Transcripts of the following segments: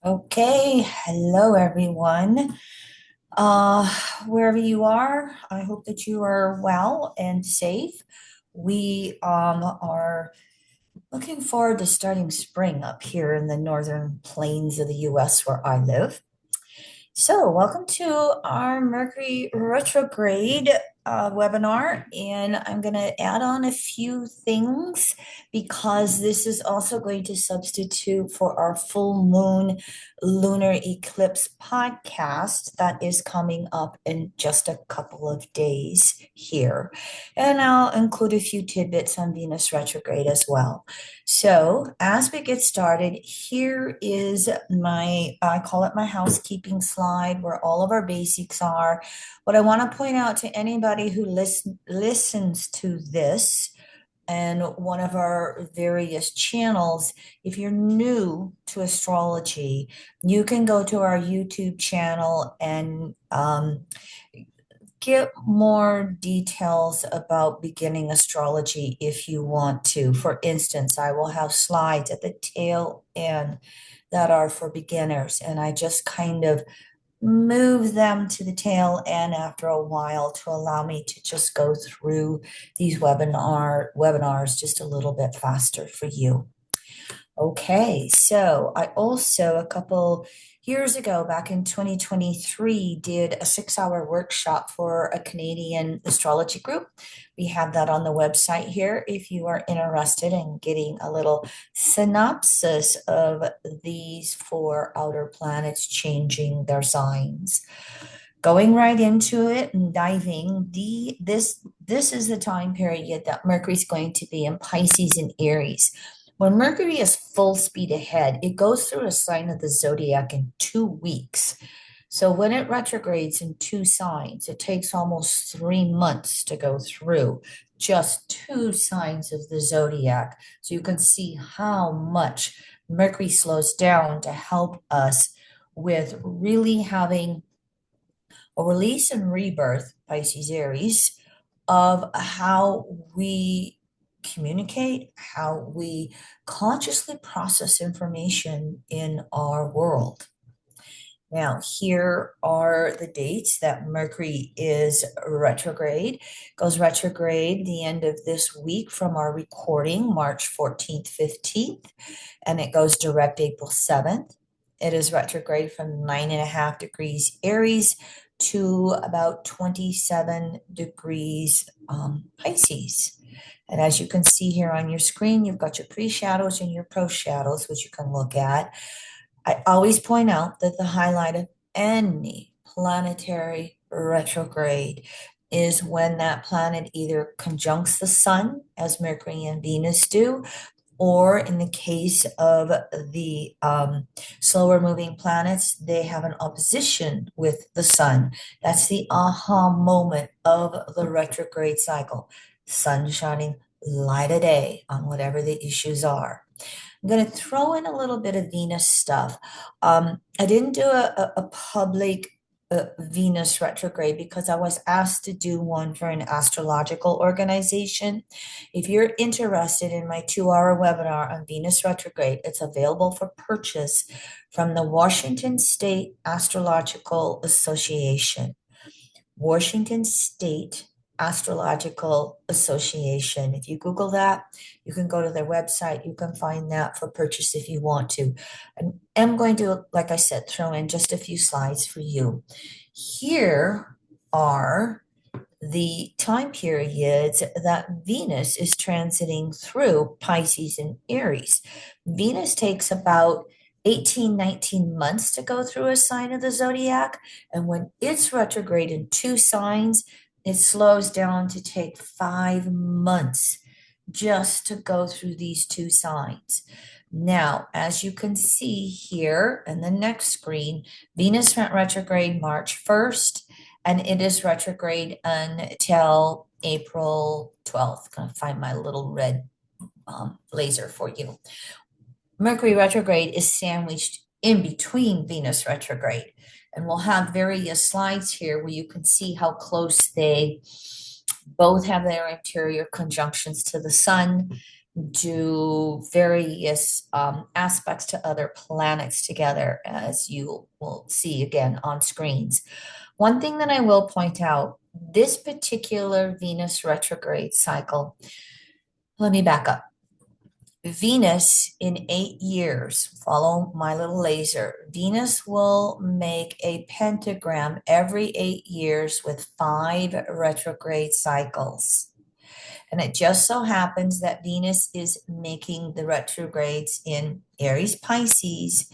Okay, hello everyone. Uh, Wherever you are, I hope that you are well and safe. We are looking forward to starting spring up here in the northern plains of the US where I live. So, welcome to our Mercury retrograde webinar, and I'm going to add on a few things because this is also going to substitute for our full moon lunar eclipse podcast that is coming up in just a couple of days here. And I'll include a few tidbits on Venus retrograde as well. So, as we get started, here is I call it my housekeeping slide where all of our basics are. What I want to point out to anybody who listens to this and one of our various channels, if you're new to astrology, you can go to our YouTube channel and get more details about beginning astrology if you want to. For instance, I will have slides at the tail end that are for beginners, and I just kind of move them to the tail end after a while to allow me to just go through these webinars just a little bit faster for you. Okay, so I also a couple years ago, back in 2023, did a 6 hour workshop for a Canadian astrology group. We have that on the website here if you are interested in getting a little synopsis of these four outer planets changing their signs. Going right into it and diving, this is the time period that Mercury's going to be in Pisces and Aries. When Mercury is full speed ahead, it goes through a sign of the zodiac in 2 weeks. So when it retrogrades in two signs, it takes almost 3 months to go through just two signs of the zodiac. So you can see how much Mercury slows down to help us with really having a release and rebirth, Pisces Aries, of how we communicate, how we consciously process information in our world. Now, here are the dates that Mercury is retrograde. Goes retrograde the end of this week from our recording, March 14th, 15th, and it goes direct April 7th. It is retrograde from 9.5 degrees Aries to about 27 degrees Pisces. And as you can see here on your screen, you've got your pre-shadows and your post-shadows, which you can look at. I always point out that the highlight of any planetary retrograde is when that planet either conjuncts the sun, as Mercury and Venus do, or in the case of the slower moving planets, they have an opposition with the sun. That's the aha moment of the retrograde cycle. Sun shining light of day on whatever the issues are. I'm going to throw in a little bit of Venus stuff. I didn't do a public Venus retrograde because I was asked to do one for an astrological organization. If you're interested in my 2 hour webinar on Venus retrograde, it's available for purchase from the Washington State Astrological Association. Washington State Astrological Association. If you Google that, you can go to their website. You can find that for purchase if you want to. And I'm going to, like I said, throw in just a few slides for you. Here are the time periods that Venus is transiting through Pisces and Aries. Venus takes about 18, 19 months to go through a sign of the zodiac. And when it's retrograde in two signs, it slows down to take 5 months just to go through these two signs. Now, as you can see here in the next screen, Venus went retrograde March 1st, and it is retrograde until April 12th. Gonna find my little red laser for you. Mercury retrograde is sandwiched in between Venus retrograde. And we'll have various slides here where you can see how close they both have their interior conjunctions to the sun. do various aspects to other planets together, as you will see again on screens. One thing that I will point out, this particular Venus retrograde cycle, let me back up. Venus in 8 years, follow my little laser. Venus will make a pentagram every 8 years with 5 retrograde cycles. And it just so happens that Venus is making the retrogrades in Aries, Pisces,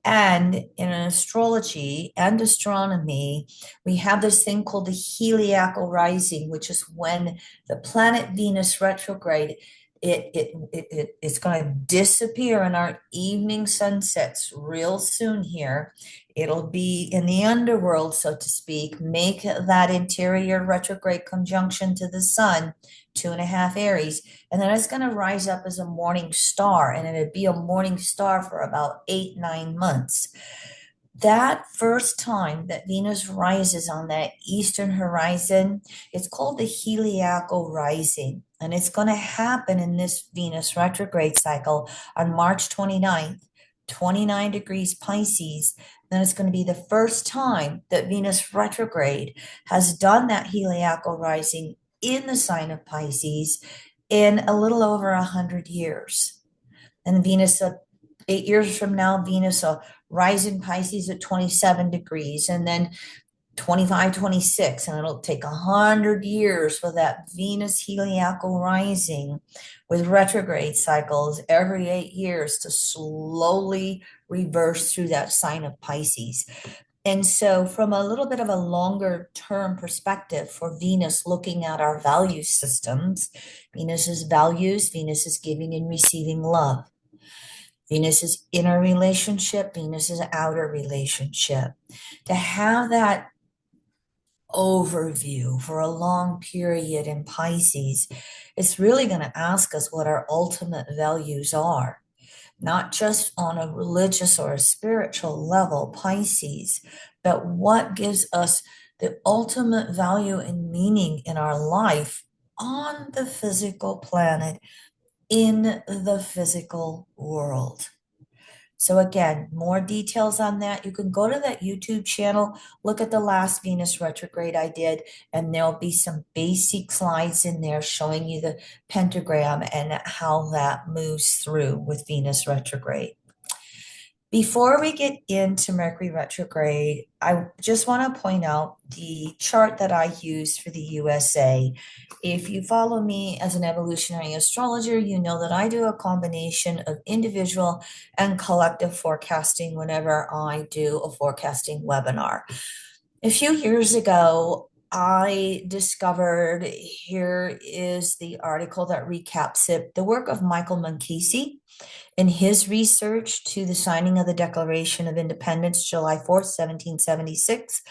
and in astrology and astronomy, we have this thing called the heliacal rising, which is when the planet Venus retrograde, it's going to disappear in our evening sunsets real soon here. It'll be in the underworld, so to speak, make that interior retrograde conjunction to the sun, 2.5 Aries, and then it's going to rise up as a morning star, and it'd be a morning star for about 8, 9 months. That first time that Venus rises on that eastern horizon, it's called the heliacal rising, and it's going to happen in this Venus retrograde cycle on March 29th, 29 degrees Pisces. Then it's going to be the first time that Venus retrograde has done that heliacal rising in the sign of Pisces in a little over 100 years. And Venus, 8 years from now, Venus will rise in Pisces at 27 degrees, and then 25, 26, and it'll take 100 years for that Venus heliacal rising with retrograde cycles every 8 years to slowly reverse through that sign of Pisces. And so, from a little bit of a longer term perspective for Venus, looking at our value systems, Venus is values, Venus is giving and receiving love. Venus is inner relationship, Venus is outer relationship. To have that overview for a long period in Pisces, it's really going to ask us what our ultimate values are. Not just on a religious or a spiritual level, Pisces, but what gives us the ultimate value and meaning in our life on the physical planet, in the physical world. So again, more details on that. You can go to that YouTube channel, look at the last Venus retrograde I did, and there'll be some basic slides in there showing you the pentagram and how that moves through with Venus retrograde. Before we get into Mercury retrograde, I just want to point out the chart that I use for the USA. If you follow me as an evolutionary astrologer, you know that I do a combination of individual and collective forecasting whenever I do a forecasting webinar. A few years ago, I discovered, here is the article that recaps it, the work of Michael Munkesi. In his research to the signing of the Declaration of Independence, July 4th, 1776,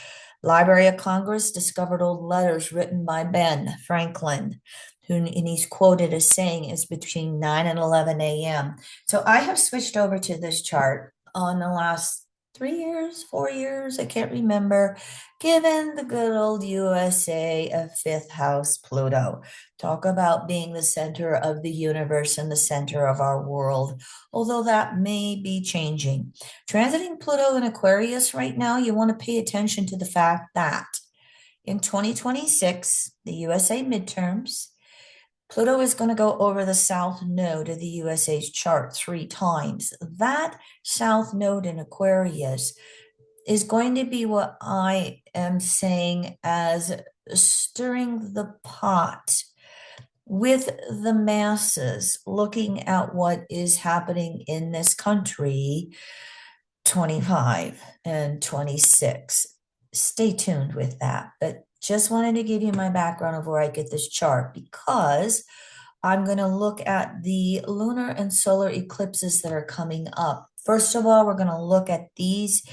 Library of Congress discovered old letters written by Ben Franklin, and he's quoted as saying it's between 9 and 11 a.m. So I have switched over to this chart on the last 3 years, 4 years, I can't remember, given the good old USA of fifth house Pluto. Talk about being the center of the universe and the center of our world, although that may be changing. Transiting Pluto in Aquarius right now, you want to pay attention to the fact that in 2026, the USA midterms, Pluto is going to go over the south node of the USA's chart 3 times. That south node in Aquarius is going to be what I am saying as stirring the pot with the masses, looking at what is happening in this country, 25 and 26. Stay tuned with that. But just wanted to give you my background of where I get this chart, because I'm going to look at the lunar and solar eclipses that are coming up. First of all, we're going to look at these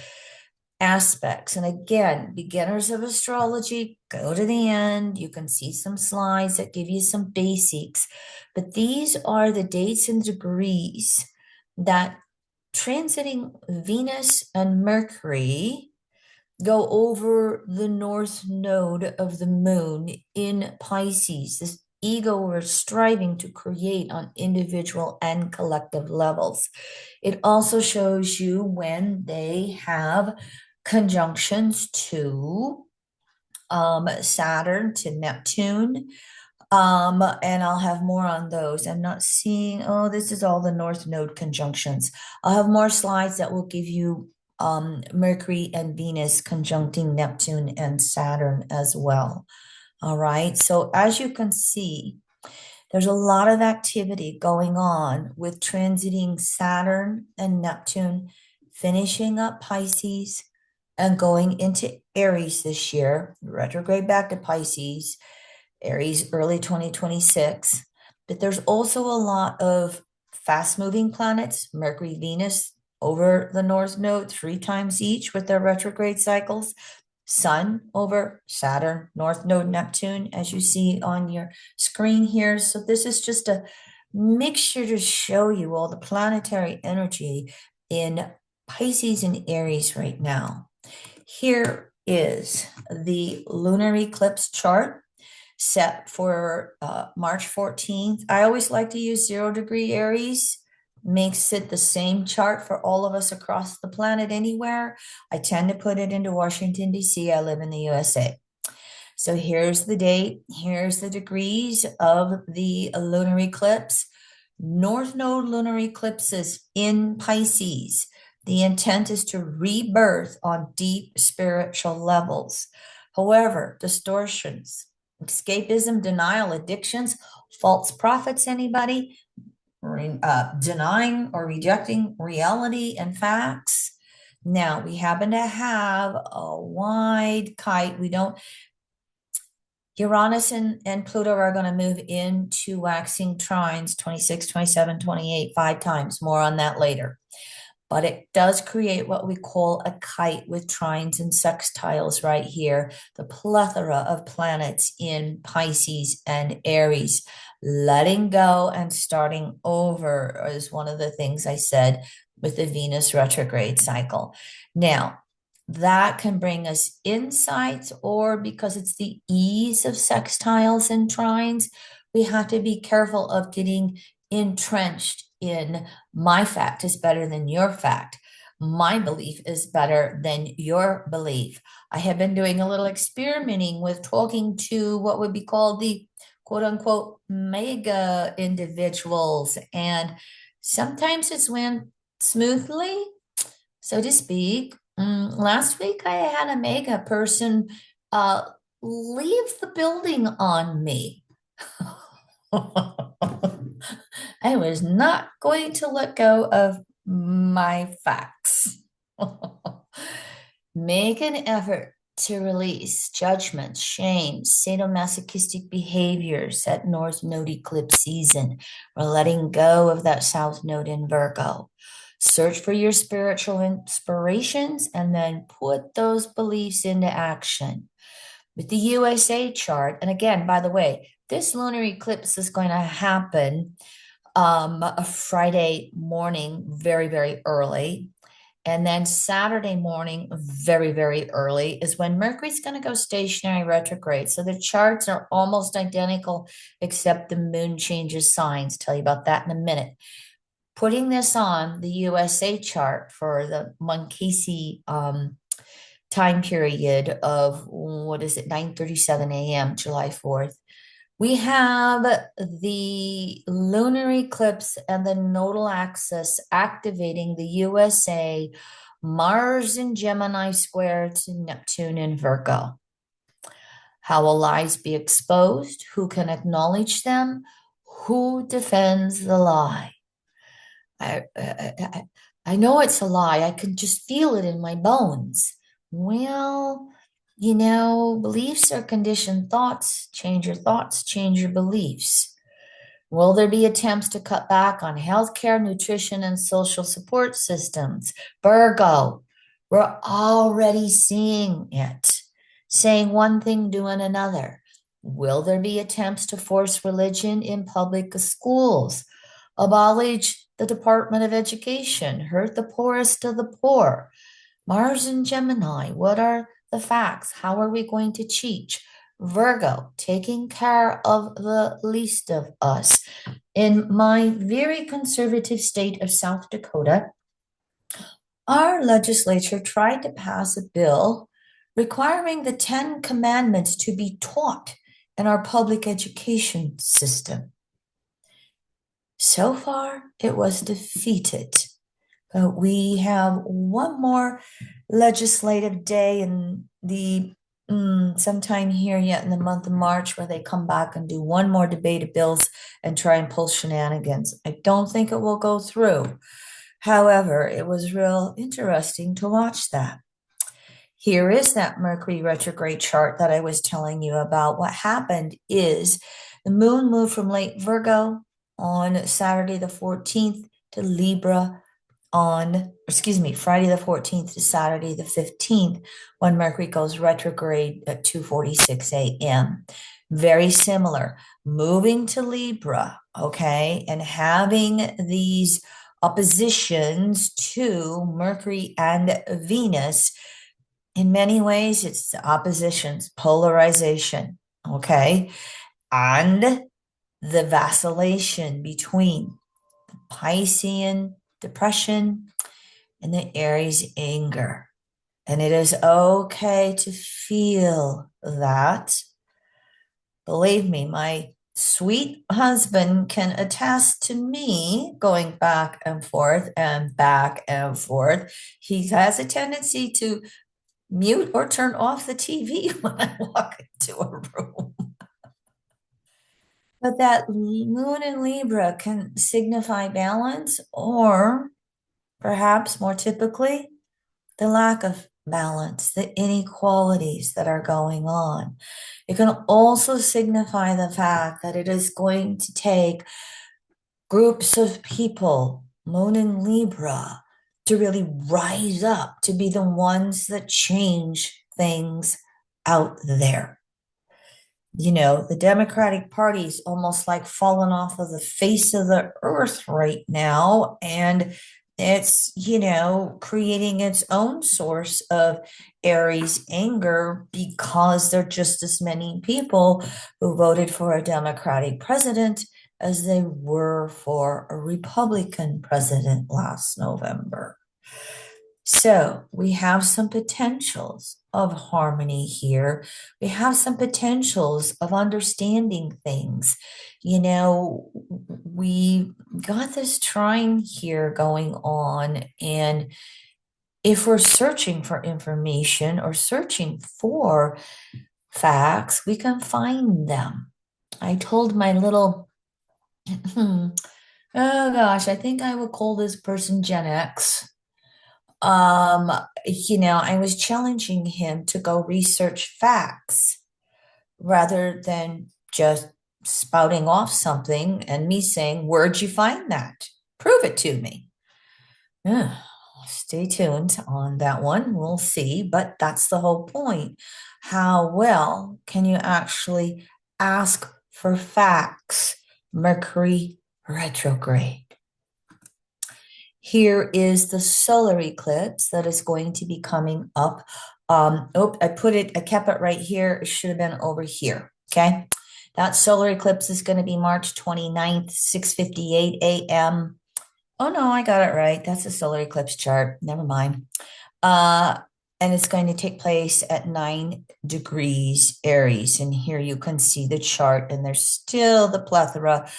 aspects. And again, beginners of astrology, go to the end. You can see some slides that give you some basics. But these are the dates and degrees that transiting Venus and Mercury go over the north node of the moon in Pisces, this ego we're striving to create on individual and collective levels. It also shows you when they have conjunctions to Saturn, to Neptune. And I'll have more on those. I'm not seeing, oh, this is all the North Node conjunctions. I'll have more slides that will give you Mercury and Venus conjuncting Neptune and Saturn as well. All right. So as you can see, there's a lot of activity going on with transiting Saturn and Neptune, finishing up Pisces and going into Aries this year, retrograde back to Pisces, Aries early 2026. But there's also a lot of fast moving planets, Mercury, Venus over the North Node 3 times each with their retrograde cycles. Sun over Saturn, North Node, Neptune, as you see on your screen here. So this is just a mixture to show you all the planetary energy in Pisces and Aries right now. Here is the lunar eclipse chart set for March 14th. I always like to use 0° Aries. Makes it the same chart for all of us across the planet anywhere. I tend to put it into Washington, D.C. I live in the USA. So here's the date. Here's the degrees of the lunar eclipse. North Node lunar eclipses in Pisces. The intent is to rebirth on deep spiritual levels. However, distortions, escapism, denial, addictions, false prophets, anybody? Denying or rejecting reality and facts. Now, we happen to have a wide kite. We don't, Uranus and Pluto are going to move into waxing trines 26, 27, 28, 5 times. More on that later. But it does create what we call a kite with trines and sextiles right here. The plethora of planets in Pisces and Aries. Letting go and starting over is one of the things I said with the Venus retrograde cycle. Now, that can bring us insights, or because it's the ease of sextiles and trines, we have to be careful of getting entrenched in my fact is better than your fact. My belief is better than your belief. I have been doing a little experimenting with talking to what would be called the quote unquote mega individuals. And sometimes it's went smoothly, so to speak. Last week I had a mega person leave the building on me. I was not going to let go of my facts. Make an effort to release judgments, shame, sadomasochistic behaviors at North Node eclipse season. We're letting go of that South Node in Virgo. Search for your spiritual inspirations and then put those beliefs into action. With the USA chart, and again, by the way, this lunar eclipse is going to happen a Friday morning, very, very early. And then Saturday morning, very, very early, is when Mercury's going to go stationary retrograde. So the charts are almost identical, except the moon changes signs. Tell you about that in a minute. Putting this on the USA chart for the Monkesi time period of, what is it, 9:37 a.m., July 4th. We have the lunar eclipse and the nodal axis activating the USA, Mars in Gemini square to Neptune in Virgo. How will lies be exposed? Who can acknowledge them? Who defends the lie? I know it's a lie. I can just feel it in my bones. Well, beliefs are conditioned thoughts. Change your thoughts, change your beliefs. Will there be attempts to cut back on healthcare, nutrition, and social support systems? Virgo, we're already seeing it. Saying one thing, doing another. Will there be attempts to force religion in public schools? Abolish the Department of Education, hurt the poorest of the poor. Mars and Gemini, what are the facts? How are we going to teach? Virgo, taking care of the least of us. In my very conservative state of South Dakota, our legislature tried to pass a bill requiring the Ten Commandments to be taught in our public education system. So far, it was defeated. But we have one more legislative day in the sometime here yet in the month of March where they come back and do one more debate of bills and try and pull shenanigans. I don't think it will go through. However, it was real interesting to watch that. Here is that Mercury retrograde chart that I was telling you about. What happened is the moon moved from late Virgo on Saturday the 14th to Libra on, excuse me, Friday the 14th to Saturday the 15th when Mercury goes retrograde at 2:46 a.m. Very similar, moving to Libra, okay, and having these oppositions to Mercury and Venus. In many ways, it's the oppositions, polarization, okay, and the vacillation between the Piscean depression and the Aries anger. And it is okay to feel that. Believe me, my sweet husband can attest to me going back and forth and back and forth. He has a tendency to mute or turn off the TV when I walk into a room. But that moon in Libra can signify balance, or perhaps more typically, the lack of balance, the inequalities that are going on. It can also signify the fact that it is going to take groups of people, moon in Libra, to really rise up to be the ones that change things out there. You know, the Democratic Party's almost like fallen off of the face of the earth right now. And it's, creating its own source of Aries anger because there are just as many people who voted for a Democratic president as they were for a Republican president last November. So we have some potentials of harmony here. We have some potentials of understanding things. We got this trine here going on, and if we're searching for information or searching for facts, we can find them. I told my little, oh gosh, I think I would call this person Gen X. I was challenging him to go research facts rather than just spouting off something and me saying, "Where'd you find that? Prove it to me." Yeah, stay tuned on that one. We'll see. But that's the whole point. How well can you actually ask for facts? Mercury retrograde. Here is the solar eclipse that is going to be coming up. I kept it right here. It should have been over here. Okay. That solar eclipse is going to be March 29th, 6:58 a.m. Oh no, I got it right. That's a solar eclipse chart. Never mind. And it's going to take place at 9 degrees Aries. And here you can see the chart, and there's still the plethora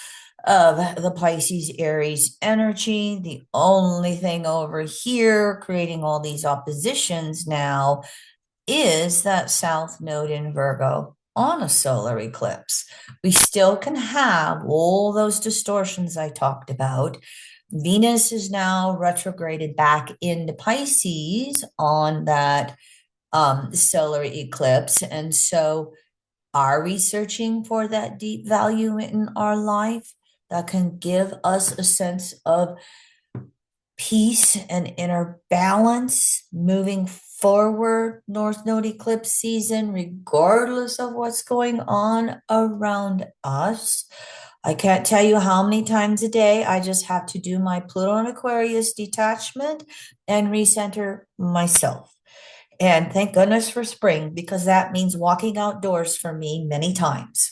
of the Pisces Aries energy. The only thing over here creating all these oppositions now is that South Node in Virgo on a solar eclipse. We still can have all those distortions I talked about. Venus is now retrograded back into Pisces on that solar eclipse. And so, are we searching for that deep value in our life that can give us a sense of peace and inner balance moving forward, North Node eclipse season, regardless of what's going on around us? I can't tell you how many times a day I just have to do my Pluto and Aquarius detachment and recenter myself. And thank goodness for spring, because that means walking outdoors for me many times.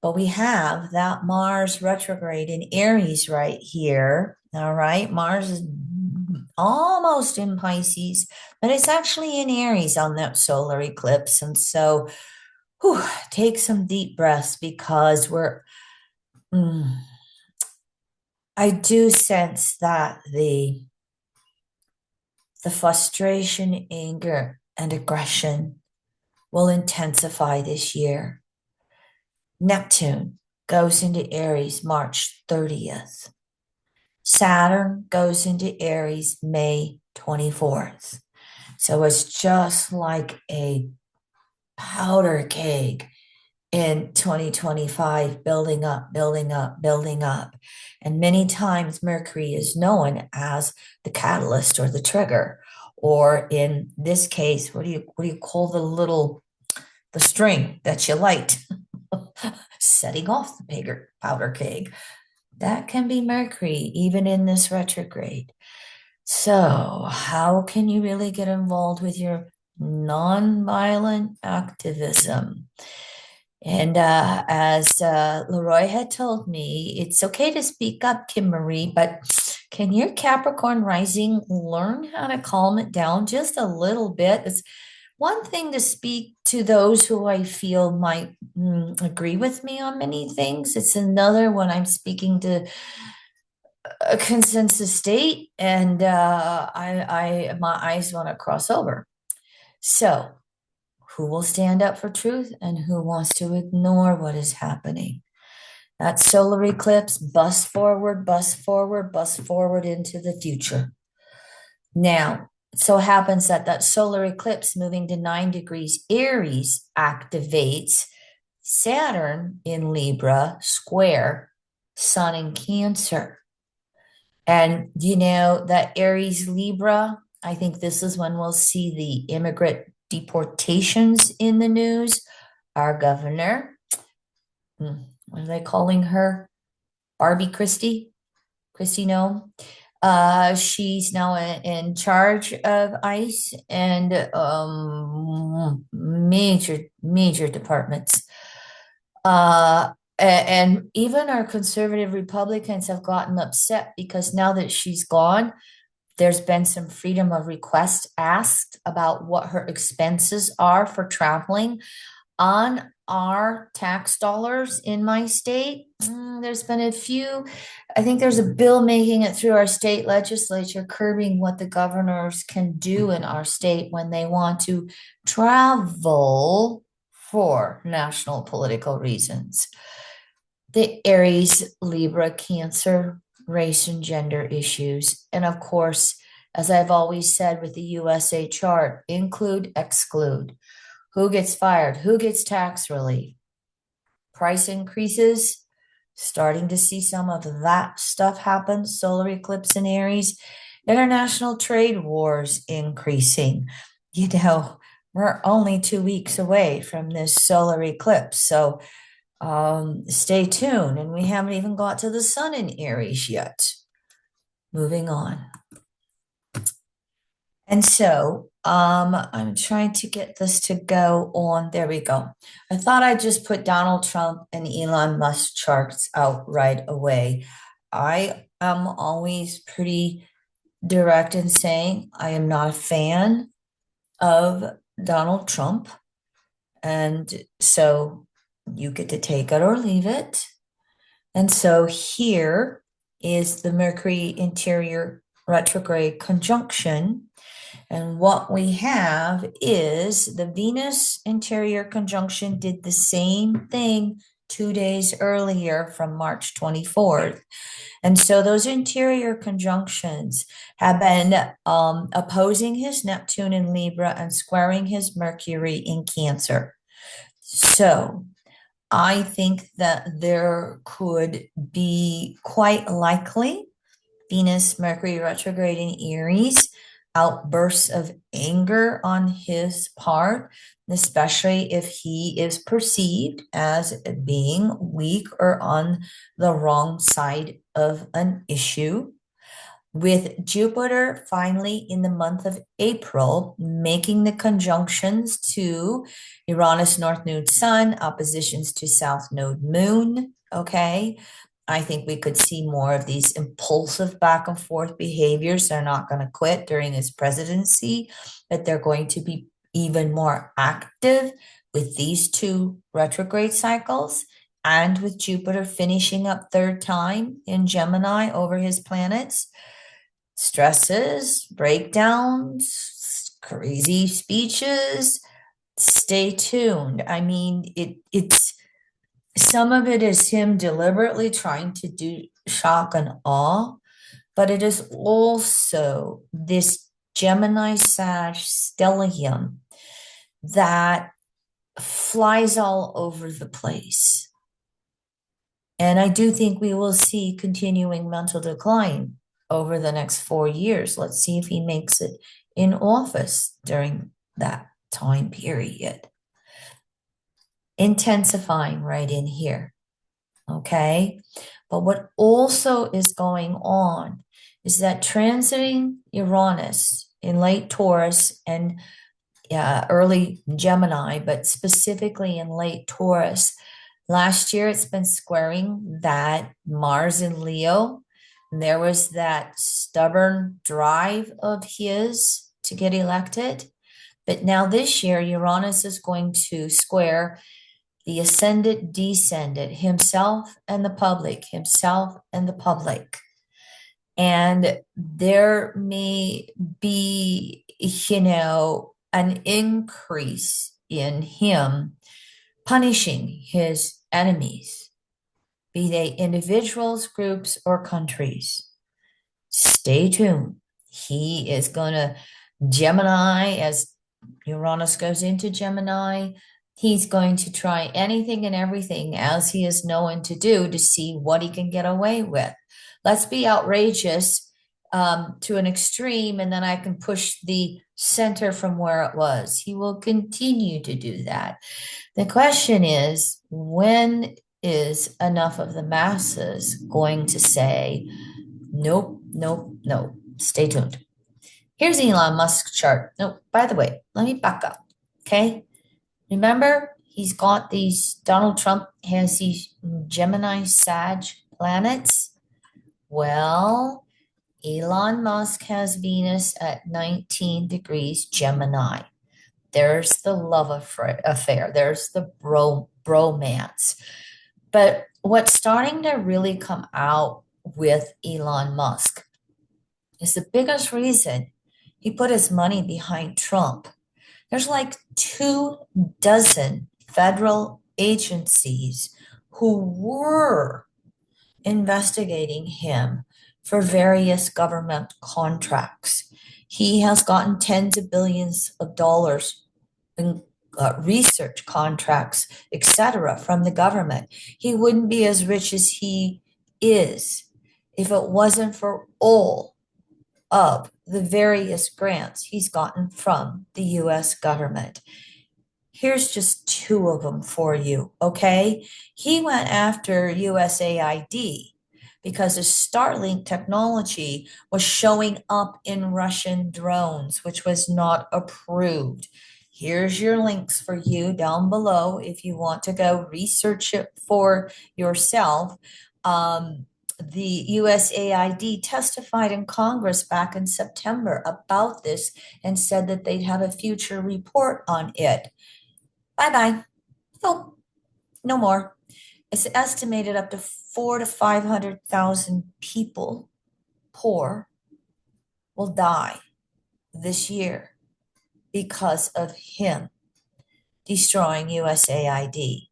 But we have that Mars retrograde in Aries right here. All right. Mars is almost in Pisces, but it's actually in Aries on that solar eclipse. And so, whew, take some deep breaths because mm, I do sense that the frustration, anger, and aggression will intensify this year. Neptune goes into Aries March 30th. Saturn goes into Aries May 24th. So it's just like a powder keg in 2025, building up, building up, building up. And many times Mercury is known as the catalyst or the trigger. Or in this case, what do you call the string that you light? Setting off the powder keg. That can be Mercury, even in this retrograde. So, how can you really get involved with your nonviolent activism? And as Leroy had told me, it's okay to speak up, Kim Marie, but can your Capricorn rising learn how to calm it down just a little bit? It's one thing to speak to those who I feel might agree with me on many things. It's another when I'm speaking to a consensus state and my eyes want to cross over. So, who will stand up for truth and who wants to ignore what is happening? That solar eclipse, bust forward, bust forward, bust forward into the future. Now, it so happens that that solar eclipse moving to 9 degrees Aries activates Saturn in Libra square Sun in Cancer. And you know that Aries Libra, I think this is when we'll see the immigrant deportations in the news. Our governor, what are they calling her? Barbie Christie? Christie, no. She's now in charge of ICE and major departments. And even our conservative Republicans have gotten upset because now that she's gone, there's been some freedom of request asked about what her expenses are for traveling on our tax dollars in my state. There's been a few, I think there's a bill making it through our state legislature curbing what the governors can do in our state when they want to travel for national political reasons. The Aries, Libra, Cancer, race and gender issues. And of course, as I've always said with the USA chart, include, exclude. Who gets fired? Who gets tax relief? Price increases. Starting to see some of that stuff happen. Solar eclipse in Aries. International trade wars increasing. You know, we're only 2 weeks away from this solar eclipse. So stay tuned. And we haven't even got to the sun in Aries yet. Moving on. And so I'm trying to get this to go on. There we go. I thought I'd just put Donald Trump and Elon Musk charts out right away. I am always pretty direct in saying I am not a fan of Donald Trump. And so you get to take it or leave it. And so here is the Mercury interior retrograde conjunction. And what we have is the Venus interior conjunction did the same thing 2 days earlier from March 24th. And so those interior conjunctions have been opposing his Neptune in Libra and squaring his Mercury in Cancer. So I think that there could be quite likely Venus, Mercury retrograde in Aries, outbursts of anger on his part, especially if he is perceived as being weak or on the wrong side of an issue. with Jupiter finally in the month of April, making the conjunctions to Uranus, North Node, Sun, oppositions to South Node, Moon. Okay. I think we could see more of these impulsive back and forth behaviors. They're not going to quit during his presidency, but they're going to be even more active with these two retrograde cycles and with Jupiter finishing up third time in Gemini over his planets. Stresses, breakdowns, crazy speeches. Stay tuned. I mean, it's some of it is him deliberately trying to do shock and awe, but it is also this Gemini Sag stellium that flies all over the place. And I do think we will see continuing mental decline over the next 4 years. Let's see if he makes it in office during that time period. Intensifying right in here. Okay. But what also is going on is that transiting Uranus in late Taurus and early Gemini, but specifically in late Taurus. Last year, it's been squaring that Mars in Leo. And there was that stubborn drive of his to get elected. But now this year, Uranus is going to square the ascendant, descendant, himself and the public, himself and the public. And there may be, an increase in him punishing his enemies, be they individuals, groups, or countries. Stay tuned. He is going to Gemini, as Uranus goes into Gemini, he's going to try anything and everything, as he is known to do, to see what he can get away with. Let's be outrageous to an extreme, and then I can push the center from where it was. He will continue to do that. The question is, when is enough of the masses going to say, nope, nope, nope? Stay tuned. Here's Elon Musk's chart. No, by the way, let me back up. Okay. Remember, he's got these, Donald Trump has these Gemini Sag planets. Well, Elon Musk has Venus at 19 degrees Gemini. There's the love affair. There's the bromance. But what's starting to really come out with Elon Musk is the biggest reason he put his money behind Trump. There's like 24 federal agencies who were investigating him for various government contracts. He has gotten tens of billions of dollars in research contracts, etc., from the government. He wouldn't be as rich as he is if it wasn't for all of the various grants he's gotten from the US government. Here's just two of them for you, okay? He went after USAID because the Starlink technology was showing up in Russian drones, which was not approved. Here's your links for you down below if you want to go research it for yourself. The USAID testified in Congress back in September about this and said that they'd have a future report on it. Bye-bye. No, no more. It's estimated up to 400,000 to 500,000 people, poor, will die this year because of him destroying USAID.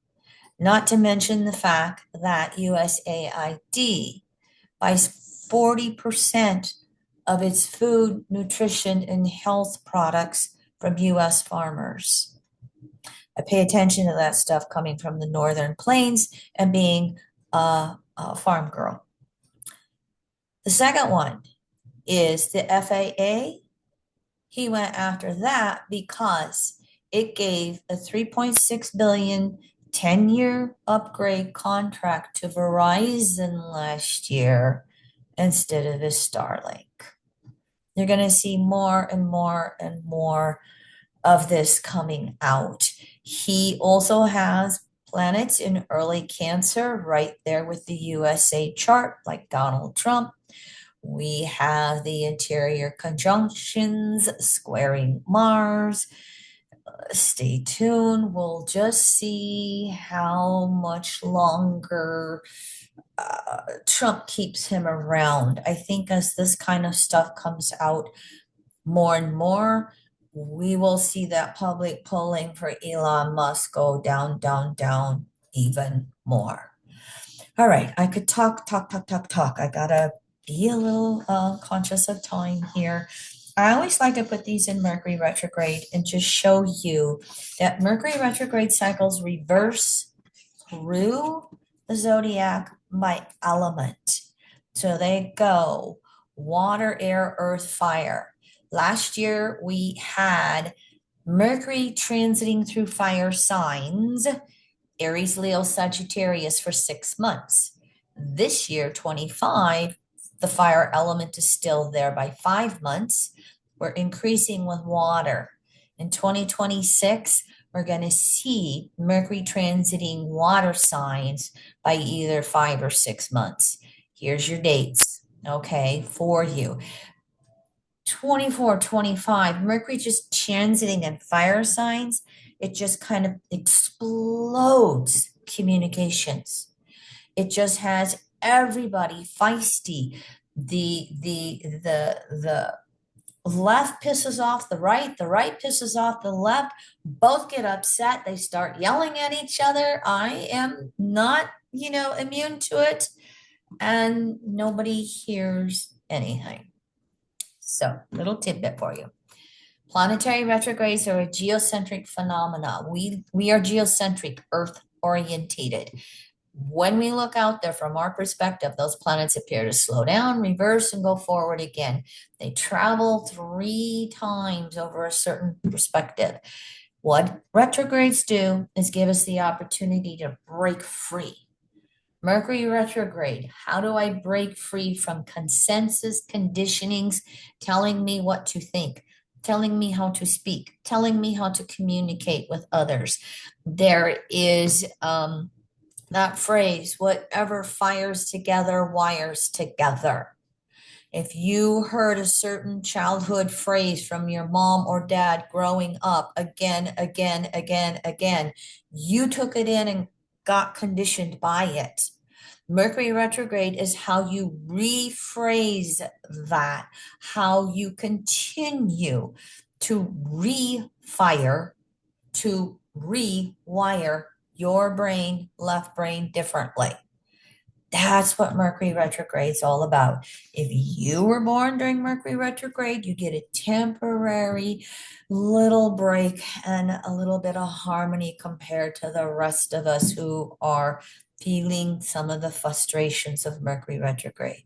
Not to mention the fact that USAID buys 40% of its food, nutrition, and health products from US farmers. I pay attention to that stuff coming from the Northern Plains and being a farm girl. The second one is the FAA. He went after that because it gave a $3.6 billion 10-year upgrade contract to Verizon last year instead of his Starlink. You're going to see more and more and more of this coming out. He also has planets in early Cancer right there with the USA chart, like Donald Trump. We have the interior conjunctions squaring Mars. Stay tuned. We'll just see how much longer Trump keeps him around. I think as this kind of stuff comes out more and more, we will see that public polling for Elon Musk go down, down, down even more. All right, I could talk, talk, talk, talk, talk. I gotta be a little conscious of time here. I always like to put these in Mercury retrograde and just show you that Mercury retrograde cycles reverse through the zodiac by element. So they go water, air, earth, fire. Last year we had Mercury transiting through fire signs, Aries, Leo, Sagittarius for 6 months. This year, 25, the fire element is still there by 5 months. We're increasing with water. In 2026, we're going to see Mercury transiting water signs by either 5 or 6 months. Here's your dates, okay, for you. 24, 25, Mercury just transiting in fire signs, it just kind of explodes communications. It just has everybody feisty. The left pisses off the right pisses off the left, both get upset, they start yelling at each other. I am not, immune to it, and nobody hears anything. So, little tidbit for you. Planetary retrogrades are a geocentric phenomena. We are geocentric, Earth orientated. When we look out there from our perspective, those planets appear to slow down, reverse, and go forward again. They travel 3 times over a certain perspective. What retrogrades do is give us the opportunity to break free. Mercury retrograde, how do I break free from consensus conditionings telling me what to think, telling me how to speak, telling me how to communicate with others? There is that phrase, whatever fires together, wires together. If you heard a certain childhood phrase from your mom or dad growing up again, you took it in and got conditioned by it. Mercury retrograde is how you rephrase that, how you continue to refire, to rewire your brain, left brain differently. That's what Mercury retrograde is all about. If you were born during Mercury retrograde, you get a temporary little break and a little bit of harmony compared to the rest of us who are feeling some of the frustrations of Mercury retrograde.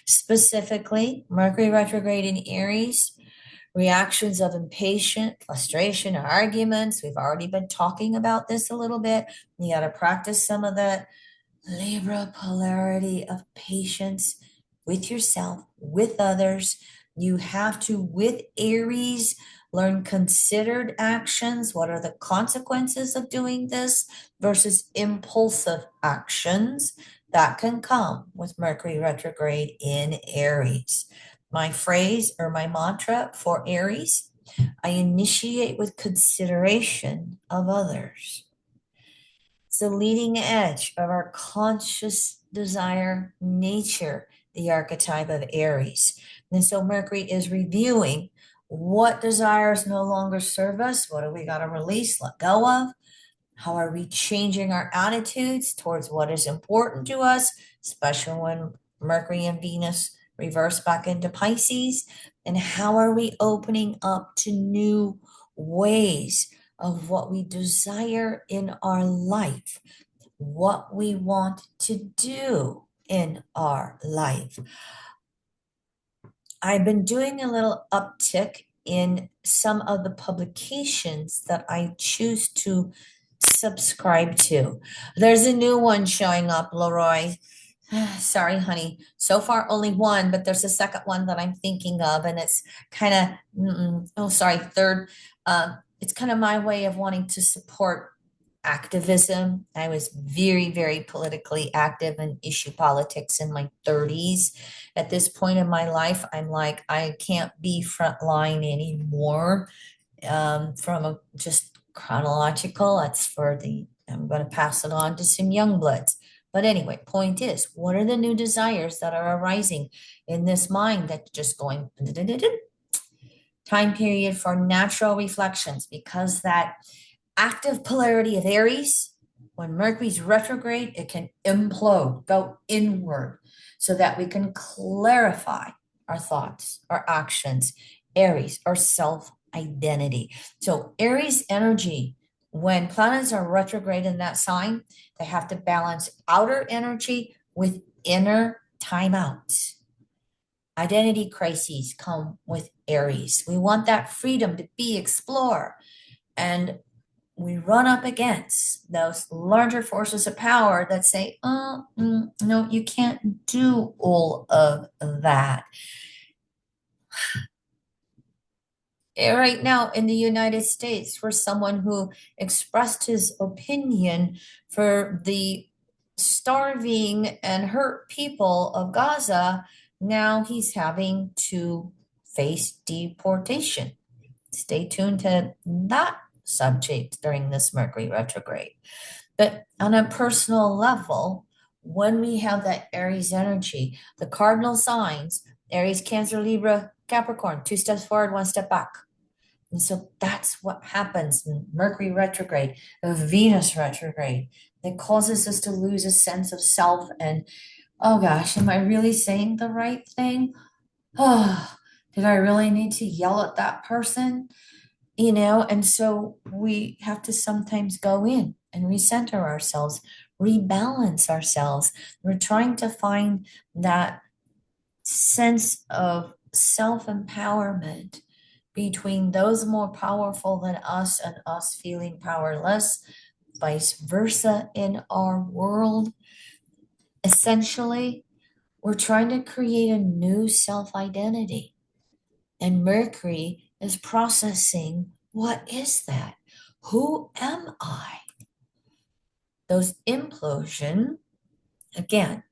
Specifically, Mercury retrograde in Aries, reactions of impatience, frustration, arguments. We've already been talking about this a little bit. You got to practice some of that Libra polarity of patience with yourself, with others. You have to, with Aries, learn considered actions. What are the consequences of doing this versus impulsive actions that can come with Mercury retrograde in Aries? My phrase or my mantra for Aries, I initiate with consideration of others. It's the leading edge of our conscious desire nature, the archetype of Aries. And so Mercury is reviewing what desires no longer serve us. What do we got to release, let go of? How are we changing our attitudes towards what is important to us, especially when Mercury and Venus reverse back into Pisces? And how are we opening up to new ways of what we desire in our life, what we want to do in our life? I've been doing a little uptick in some of the publications that I choose to subscribe to. There's a new one showing up, Leroy. Sorry, honey. So far, only one, but there's a second one that I'm thinking of, and it's kind of, oh, sorry, third. It's kind of my way of wanting to support activism. I was very, very politically active in issue politics in my 30s. At this point in my life, I'm like, I can't be frontline anymore. From a just chronological, that's for the, I'm going to pass it on to some young bloods. But anyway, point is, what are the new desires that are arising in this mind that's just going time period for natural reflections? Because that active polarity of Aries, when Mercury's retrograde, it can implode, go inward, so that we can clarify our thoughts, our actions. Aries, our self identity. So, Aries energy, when planets are retrograde in that sign, they have to balance outer energy with inner timeouts. Identity crises come with Aries. We want that freedom to be, explore, and we run up against those larger forces of power that say, oh, no, you can't do all of that. Right now in the United States, for someone who expressed his opinion for the starving and hurt people of Gaza, now he's having to face deportation. Stay tuned to that subject during this Mercury retrograde. But on a personal level, when we have that Aries energy, the cardinal signs, Aries, Cancer, Libra, Capricorn, two steps forward, one step back. And so that's what happens in Mercury retrograde, Venus retrograde, that causes us to lose a sense of self. And oh gosh, am I really saying the right thing? Oh, did I really need to yell at that person? And so we have to sometimes go in and recenter ourselves, rebalance ourselves. We're trying to find that sense of self empowerment between those more powerful than us and us feeling powerless, vice versa in our world. Essentially, we're trying to create a new self identity. And Mercury is processing, what is that? Who am I? Those implosion, again,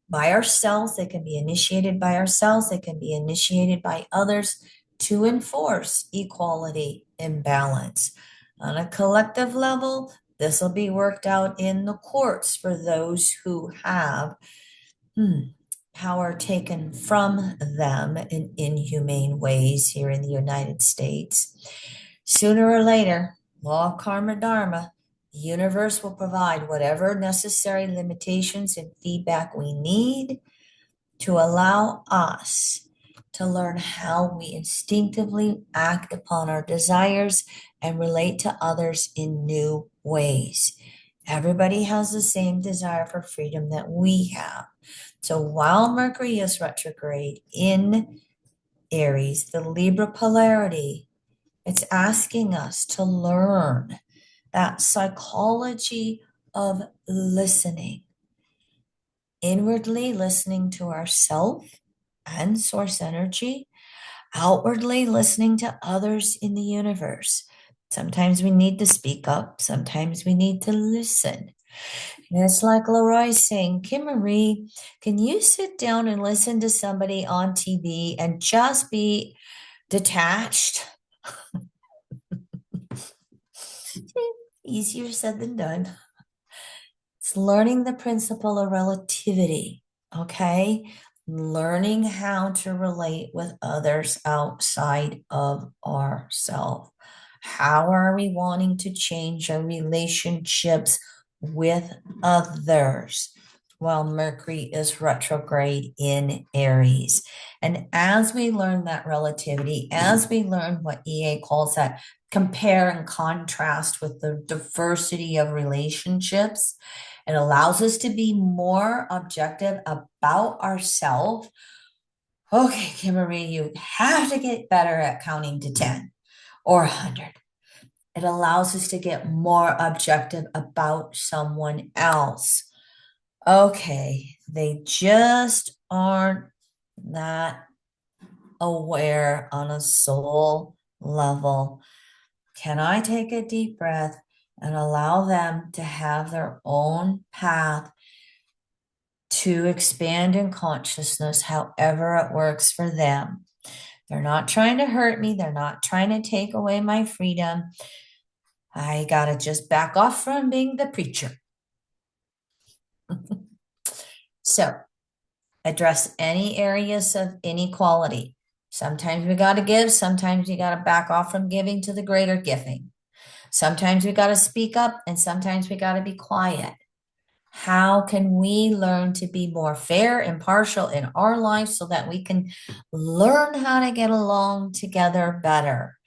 by ourselves, they can be initiated by ourselves, they can be initiated by others to enforce equality and balance. On a collective level, this will be worked out in the courts for those who have power taken from them in inhumane ways here in the United States. Sooner or later, law of karma dharma, the universe will provide whatever necessary limitations and feedback we need to allow us to learn how we instinctively act upon our desires and relate to others in new ways. Everybody has the same desire for freedom that we have. So while Mercury is retrograde in Aries, the Libra polarity, it's asking us to learn that psychology of listening, inwardly listening to ourself and source energy, outwardly listening to others in the universe. Sometimes we need to speak up, sometimes we need to listen. And it's like Leroy saying, Kim Marie, can you sit down and listen to somebody on TV and just be detached? Easier said than done. It's learning the principle of relativity, okay? Learning how to relate with others outside of ourselves. How are we wanting to change our relationships with others while Mercury is retrograde in Aries? And as we learn that relativity, as we learn what EA calls that compare and contrast with the diversity of relationships, it allows us to be more objective about ourselves. Okay, Kimberly, you have to get better at counting to 10 or 100. It allows us to get more objective about someone else. Okay, they just aren't that aware on a soul level. Can I take a deep breath and allow them to have their own path to expand in consciousness, however it works for them? They're not trying to hurt me. They're not trying to take away my freedom. I got to just back off from being the preacher. So, address any areas of inequality. Sometimes we got to give, sometimes we got to back off from giving to the greater giving. Sometimes we got to speak up, and sometimes we got to be quiet. How can we learn to be more fair and impartial in our lives so that we can learn how to get along together better?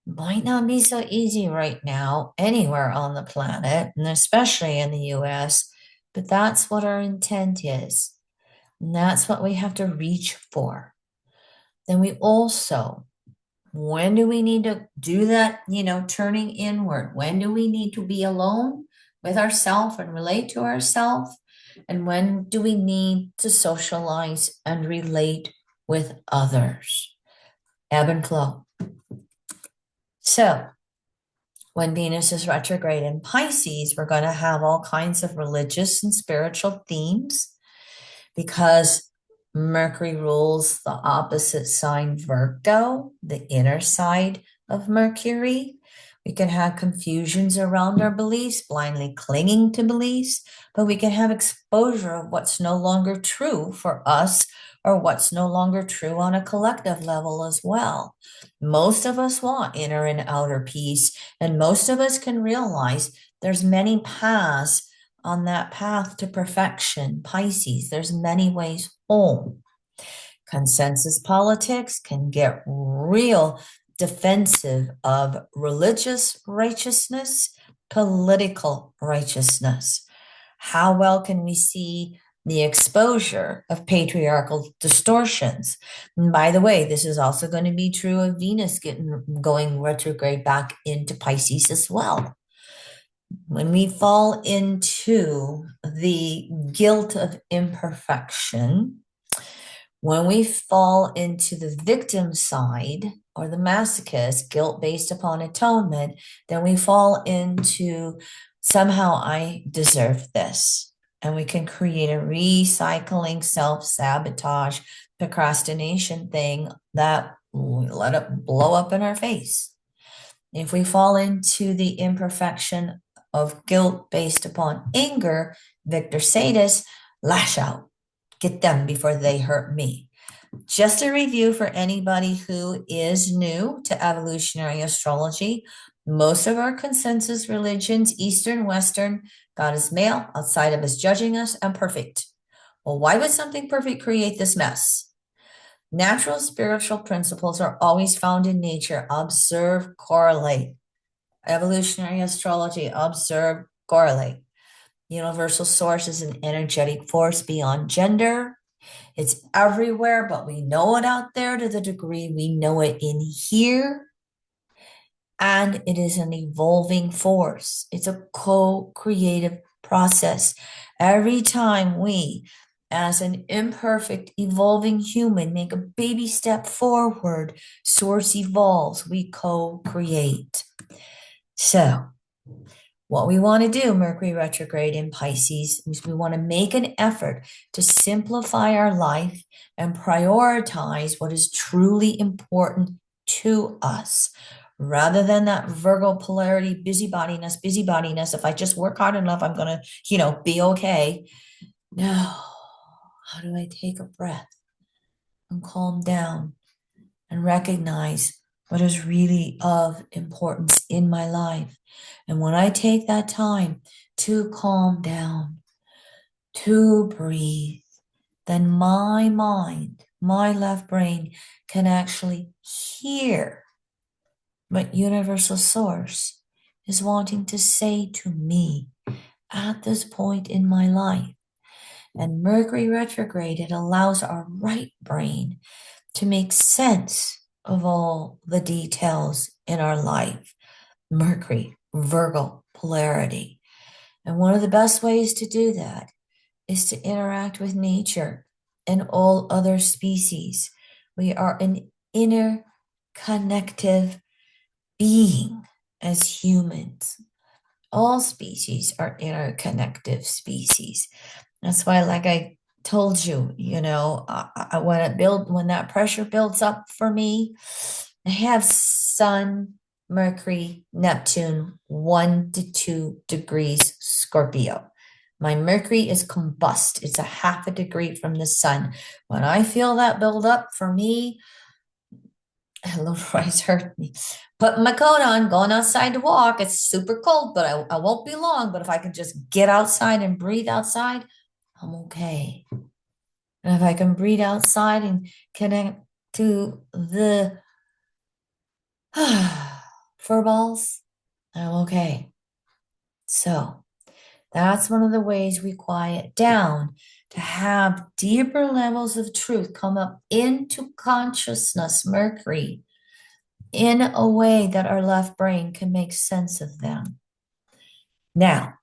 Might not be so easy right now anywhere on the planet, and especially in the US, but that's what our intent is. And that's what we have to reach for. Then we also, when do we need to do that, turning inward? When do we need to be alone with ourselves and relate to ourselves? And when do we need to socialize and relate with others? Ebb and flow. So, when Venus is retrograde in Pisces, we're going to have all kinds of religious and spiritual themes because Mercury rules the opposite sign, Virgo, the inner side of Mercury. We can have confusions around our beliefs, blindly clinging to beliefs, but we can have exposure of what's no longer true for us or what's no longer true on a collective level as well. Most of us want inner and outer peace, and most of us can realize there's many paths on that path to perfection. Pisces, there's many ways home. Consensus politics can get real defensive of religious righteousness, political righteousness. How well can we see the exposure of patriarchal distortions? And by the way, this is also going to be true of Venus going retrograde back into Pisces as well. When we fall into the guilt of imperfection, when we fall into the victim side or the masochist, guilt based upon atonement, then we fall into somehow I deserve this. And we can create a recycling, self sabotage, procrastination thing that we let it blow up in our face. If we fall into the imperfection of guilt based upon anger, Victor Sadis, lash out, get them before they hurt me. Just a review for anybody who is new to evolutionary astrology. Most of our consensus religions, Eastern, Western, God is male, outside of us judging us, and perfect. Well, why would something perfect create this mess? Natural spiritual principles are always found in nature. Observe, correlate. Evolutionary astrology, observe, correlate. Universal source is an energetic force beyond gender. It's everywhere, but we know it out there to the degree we know it in here. And it is an evolving force. It's a co-creative process. Every time we, as an imperfect, evolving human, make a baby step forward, source evolves, we co-create. So, what we want to do, Mercury retrograde in Pisces, is we want to make an effort to simplify our life and prioritize what is truly important to us. Rather than that Virgo polarity, busybodiness. If I just work hard enough, I'm going to, be okay. No. How do I take a breath and calm down and recognize what is really of importance in my life? And when I take that time to calm down, to breathe, then my mind, my left brain can actually hear what universal source is wanting to say to me at this point in my life. And Mercury retrograde, it allows our right brain to make sense of all the details in our life. Mercury, Virgo, polarity. And one of the best ways to do that is to interact with nature and all other species. We are an interconnective being as humans. All species are interconnective species. That's why, like I told you, when that pressure builds up for me, I have Sun, Mercury, Neptune, 1 to 2 degrees Scorpio. My Mercury is combust. It's a half a degree from the sun. When I feel that build up for me, little rise hurt me. Put my coat on, going outside to walk. It's super cold, but I won't be long. But if I can just get outside and breathe outside, I'm okay. And if I can breathe outside and connect to the fur balls, I'm okay. So that's one of the ways we quiet down, to have deeper levels of truth come up into consciousness, Mercury, in a way that our left brain can make sense of them. Now,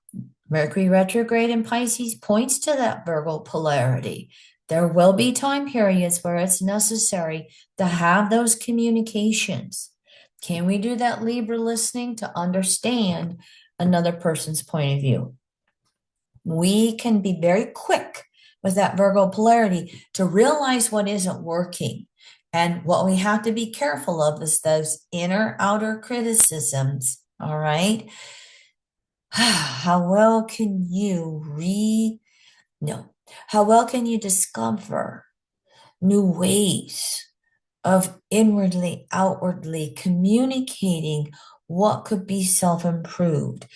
Mercury retrograde in Pisces points to that Virgo polarity. There will be time periods where it's necessary to have those communications. Can we do that Libra listening to understand another person's point of view? We can be very quick with that Virgo polarity to realize what isn't working. And what we have to be careful of is those inner outer criticisms. All right. How well can you how well can you discover new ways of inwardly, outwardly communicating what could be self-improved,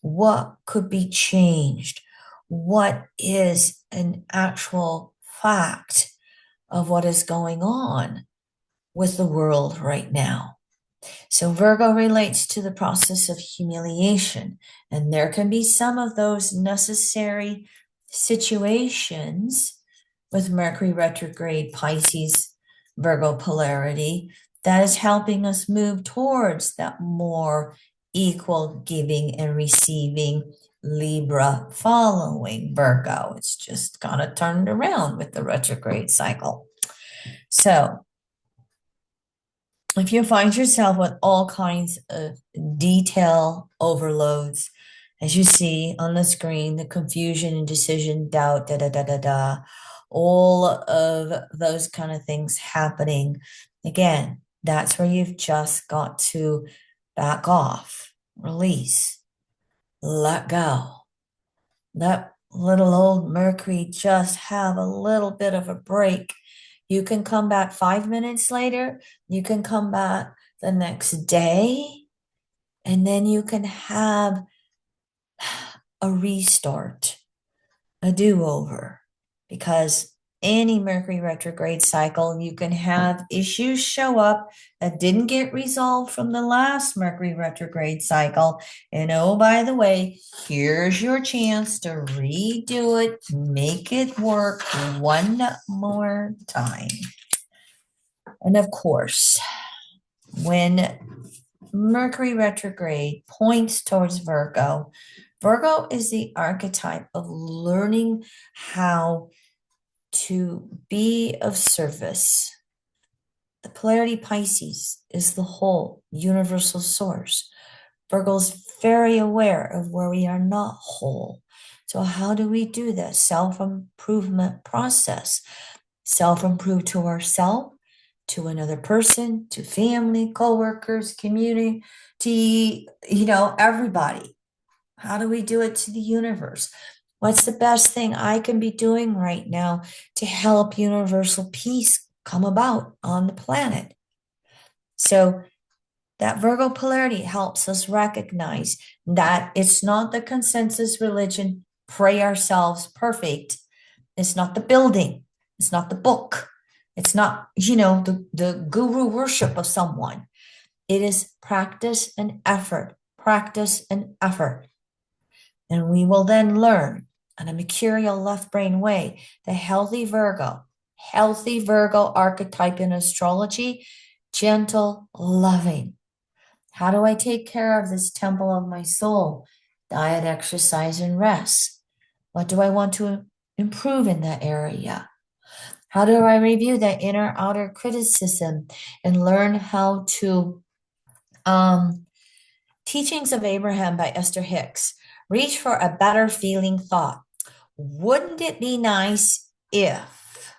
what could be changed, what is an actual fact of what is going on with the world right now. So Virgo relates to the process of humiliation, and there can be some of those necessary situations with Mercury retrograde, Pisces, Virgo polarity that is helping us move towards that more equal giving and receiving Libra following Virgo. It's just kind of turned around with the retrograde cycle. So if you find yourself with all kinds of detail overloads, as you see on the screen, the confusion, indecision, doubt, all of those kind of things happening, again, that's where you've just got to back off, release, let go. Let little old Mercury just have a little bit of a break. You can come back 5 minutes later, you can come back the next day, and then you can have a restart, a do-over, because any Mercury retrograde cycle, you can have issues show up that didn't get resolved from the last Mercury retrograde cycle. And oh, by the way, here's your chance to redo it, make it work one more time. And of course, when Mercury retrograde points towards Virgo, Virgo is the archetype of learning how to be of service. The polarity Pisces is the whole universal source. Virgo's very aware of where we are not whole. So how do we do this? Self-improvement process. Self-improve to ourselves, to another person, to family, co-workers, community, everybody. How do we do it to the universe? What's the best thing I can be doing right now to help universal peace come about on the planet? So that Virgo polarity helps us recognize that it's not the consensus religion, pray ourselves perfect. It's not the building. It's not the book. It's not, the guru worship of someone. It is practice and effort, practice and effort. And we will then learn in a mercurial left brain way, the healthy Virgo archetype in astrology, gentle, loving. How do I take care of this temple of my soul? Diet, exercise, and rest. What do I want to improve in that area? How do I review that inner outer criticism and learn how to um, Teachings of Abraham by Esther Hicks. Reach for a better feeling thought. Wouldn't it be nice if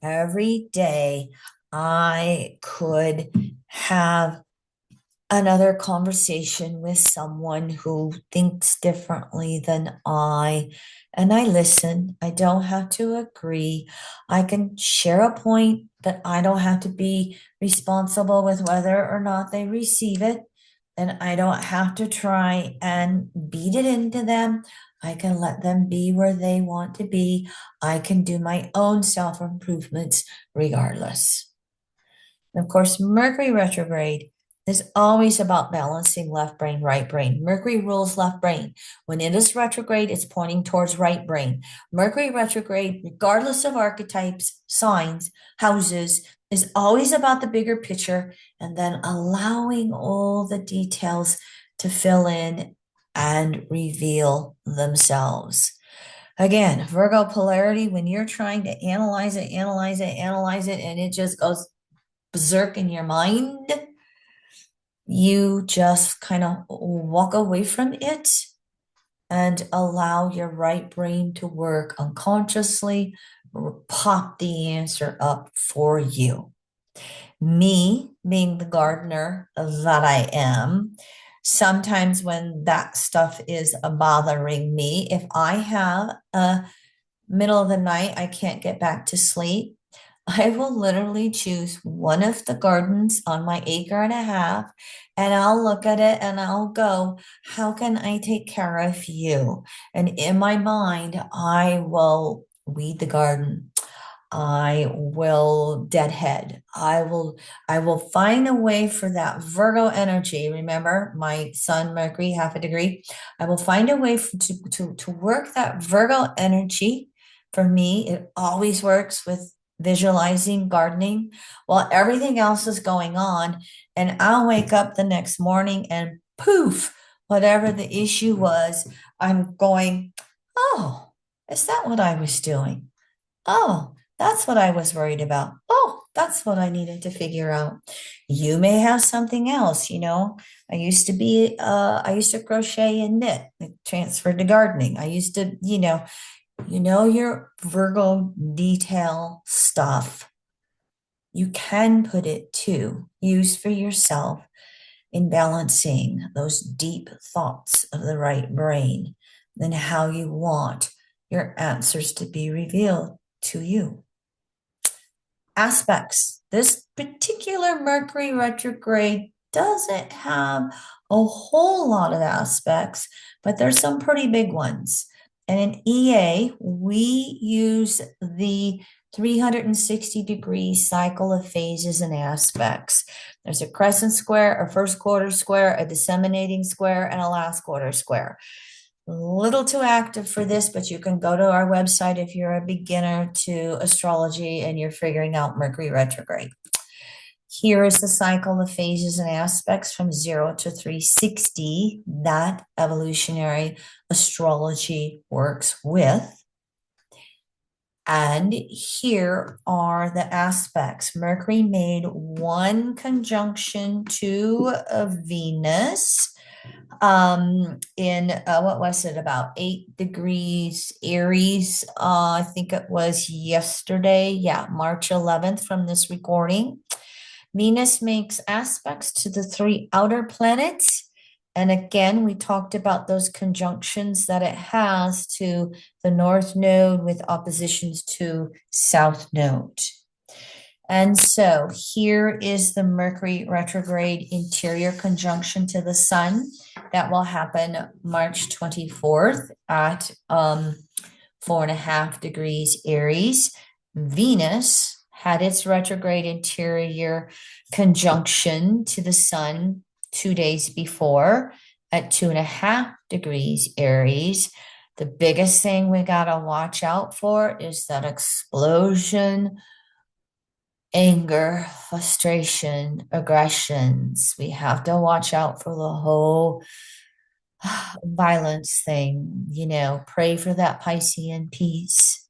every day I could have another conversation with someone who thinks differently than and I listen. I don't have to agree. I can share a point, but I don't have to be responsible with whether or not they receive it. And I don't have to try and beat it into them. I can let them be where they want to be. I can do my own self improvements regardless. And of course, Mercury retrograde is always about balancing left brain, right brain. Mercury rules left brain. When it is retrograde, it's pointing towards right brain. Mercury retrograde, regardless of archetypes, signs, houses, is always about the bigger picture and then allowing all the details to fill in and reveal themselves. Again, Virgo polarity, when you're trying to analyze it, and it just goes berserk in your mind, you just kind of walk away from it and allow your right brain to work unconsciously, pop the answer up for you. Me, being the gardener that I am, sometimes when that stuff is bothering me, if I have a middle of the night, I can't get back to sleep, I will literally choose one of the gardens on my acre and a half, and I'll look at it and I'll go, how can I take care of you? And in my mind, I will weed the garden. I will deadhead. I will find a way for that Virgo energy. Remember, my sun, Mercury, half a degree. I will find a way to work that Virgo energy. For me, it always works with visualizing gardening while everything else is going on. And I'll wake up the next morning and poof, whatever the issue was, I'm going, oh, is that what I was doing? Oh, that's what I was worried about. Oh, that's what I needed to figure out. You may have something else, you know. I used to crochet and knit. I transferred to gardening. I used to, your Virgo detail stuff. You can put it to use for yourself in balancing those deep thoughts of the right brain and how you want your answers to be revealed to you. Aspects. This particular Mercury retrograde doesn't have a whole lot of aspects, but there's some pretty big ones. And in EA, we use the 360-degree cycle of phases and aspects. There's a crescent square, a first quarter square, a disseminating square, and a last quarter square. A little too active for this, but you can go to our website if you're a beginner to astrology and you're figuring out Mercury retrograde. Here is the cycle of phases and aspects from 0 to 360 that evolutionary astrology works with. And here are the aspects. Mercury made one conjunction to Venus in what was it, about 8 degrees Aries. I think it was yesterday. Yeah, March 11th from this recording. Venus makes aspects to the 3 outer planets. And again, we talked about those conjunctions that it has to the North Node with oppositions to South Node. And so here is the Mercury retrograde interior conjunction to the Sun that will happen March 24th at 4.5 degrees Aries. Venus had its retrograde interior conjunction to the Sun 2 days before at 2.5 degrees Aries. The biggest thing we got to watch out for is that explosion, anger, frustration, aggressions. We have to watch out for the whole violence thing, pray for that Piscean peace.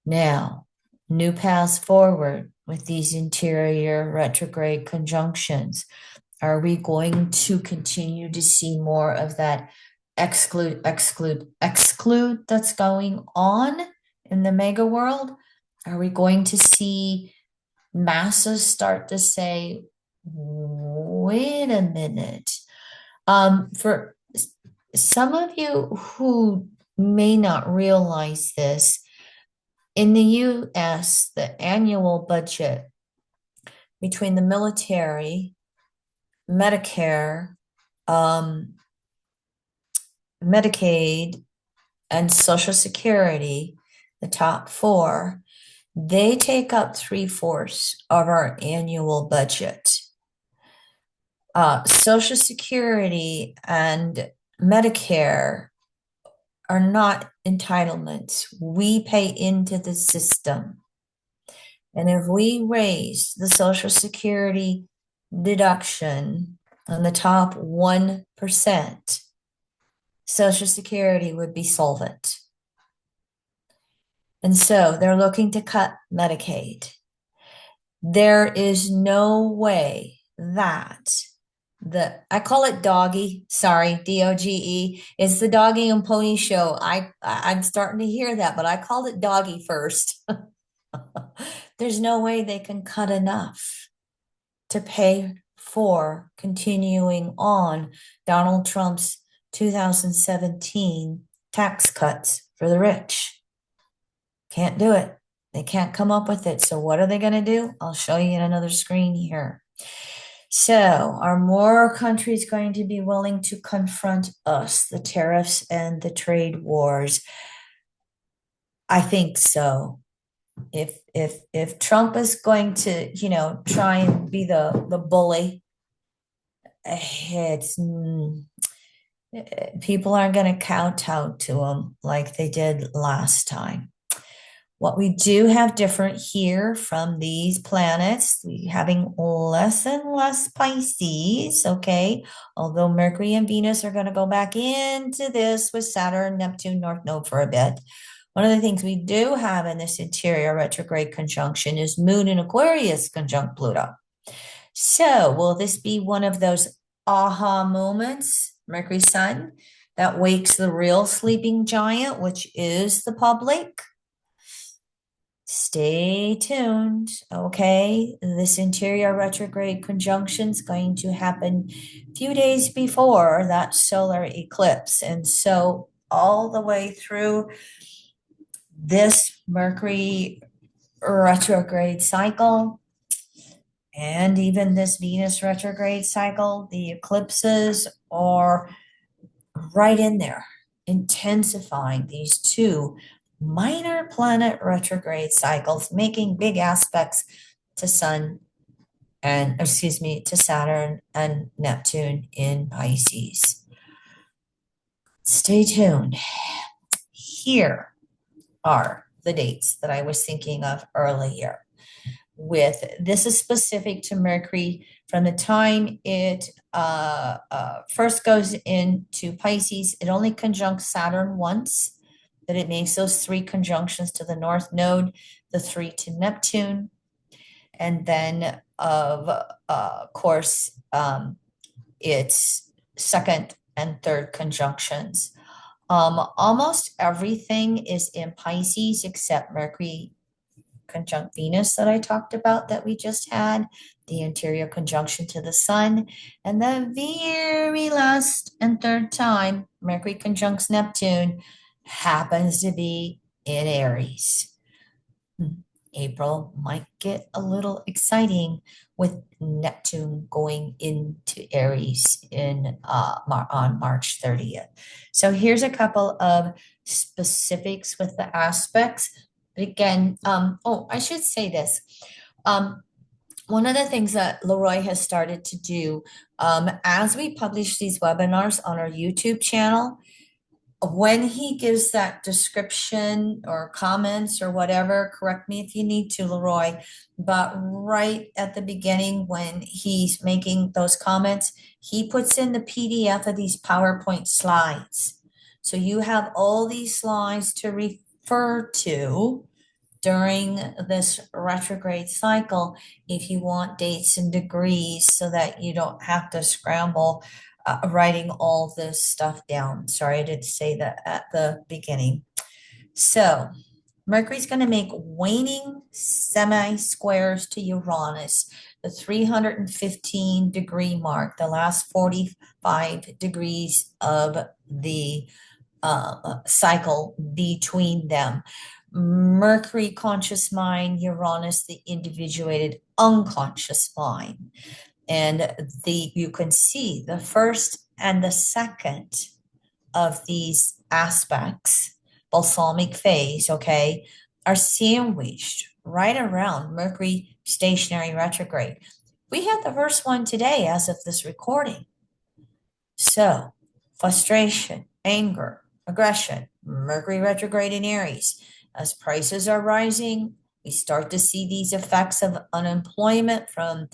Now, new paths forward with these interior retrograde conjunctions. Are we going to continue to see more of that exclude that's going on in the mega world? Are we going to see masses start to say, wait a minute? For some of you who may not realize this, in the US, the annual budget between the military, Medicare, um, Medicaid, and Social Security, the top four, they take up 3/4 of our annual budget. Social Security and Medicare are not entitlements. We pay into the system. And if we raise the Social Security deduction on the top 1%, Social Security would be solvent. And so they're looking to cut Medicaid. There is no way that I call it doggy, sorry, DOGE. It's the doggy and pony show. I'm starting to hear that, but I called it doggy first. There's no way they can cut enough to pay for continuing on Donald Trump's 2017 tax cuts for the rich. Can't do it. They can't come up with it. So what are they going to do? I'll show you in another screen here. So are more countries going to be willing to confront us, the tariffs and the trade wars? I think so. If Trump is going to, try and be the bully, it's people aren't going to kowtow to him like they did last time. What we do have different here from these planets, we having less and less Pisces, okay? Although Mercury and Venus are going to go back into this with Saturn, Neptune, North Node for a bit. One of the things we do have in this interior retrograde conjunction is Moon in Aquarius conjunct Pluto. So will this be one of those aha moments, Mercury Sun, that wakes the real sleeping giant, which is the public? Stay tuned, okay? This interior retrograde conjunction is going to happen a few days before that solar eclipse. And so all the way through this Mercury retrograde cycle and even this Venus retrograde cycle, the eclipses are right in there, intensifying these two minor planet retrograde cycles, making big aspects to Sun and, to Saturn and Neptune in Pisces. Stay tuned. Here are the dates that I was thinking of earlier. This is specific to Mercury from the time it first goes into Pisces. It only conjuncts Saturn once, but it makes those 3 conjunctions to the North Node, the 3 to Neptune, and then of course its second and third conjunctions. Almost everything is in Pisces except Mercury conjunct Venus that I talked about that we just had, the interior conjunction to the Sun, and the very last and third time Mercury conjuncts Neptune happens to be in Aries. April might get a little exciting with Neptune going into Aries on March 30th. So here's a couple of specifics with the aspects. But again, I should say this. One of the things that Leroy has started to do as we publish these webinars on our YouTube channel, when he gives that description or comments or whatever, correct me if you need to, Leroy, but right at the beginning, when he's making those comments, he puts in the PDF of these PowerPoint slides. So you have all these slides to refer to during this retrograde cycle if you want dates and degrees so that you don't have to scramble writing all this stuff down. Sorry, I did say that at the beginning. So Mercury's going to make waning semi-squares to Uranus, the 315-degree mark, the last 45 degrees of the cycle between them. Mercury, conscious mind, Uranus, the individuated unconscious mind. And you can see the first and the second of these aspects, balsamic phase, okay, are sandwiched right around Mercury stationary retrograde. We had the first one today as of this recording. So, frustration, anger, aggression, Mercury retrograde in Aries. As prices are rising, we start to see these effects of unemployment from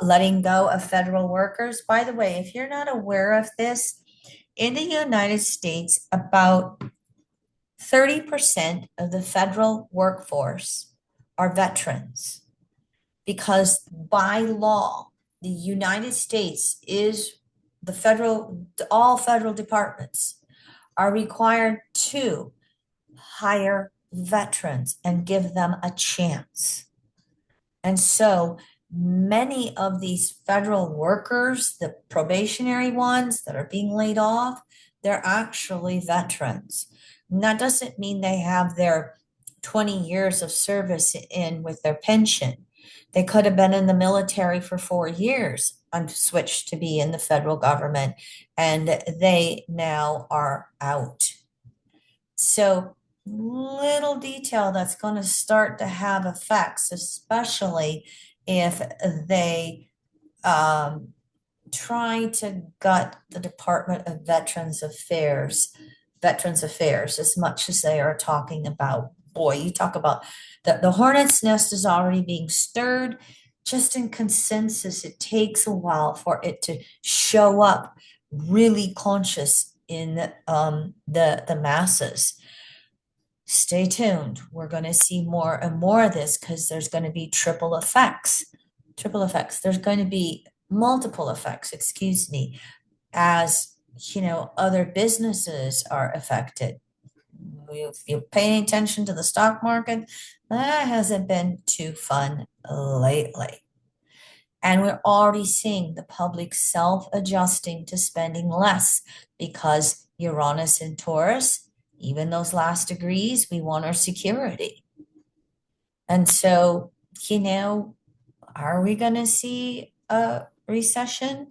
letting go of federal workers. By the way, if you're not aware of this, in the United States, about 30% of the federal workforce are veterans because by law, the United States is all federal departments are required to hire veterans and give them a chance. And so many of these federal workers, the probationary ones that are being laid off, they're actually veterans. And that doesn't mean they have their 20 years of service in with their pension. They could have been in the military for 4 years and switched to be in the federal government, and they now are out. So little detail that's going to start to have effects, especially if they try to gut the Department of Veterans Affairs, as much as they are talking about, boy, you talk about the hornet's nest is already being stirred. Just in consensus, it takes a while for it to show up really conscious in the masses. Stay tuned. We're going to see more and more of this because there's going to be triple effects. There's going to be multiple effects, excuse me, as other businesses are affected. If you're paying attention to the stock market, that hasn't been too fun lately. And we're already seeing the public self-adjusting to spending less because Uranus and Taurus, even those last degrees, we want our security. And so, are we going to see a recession?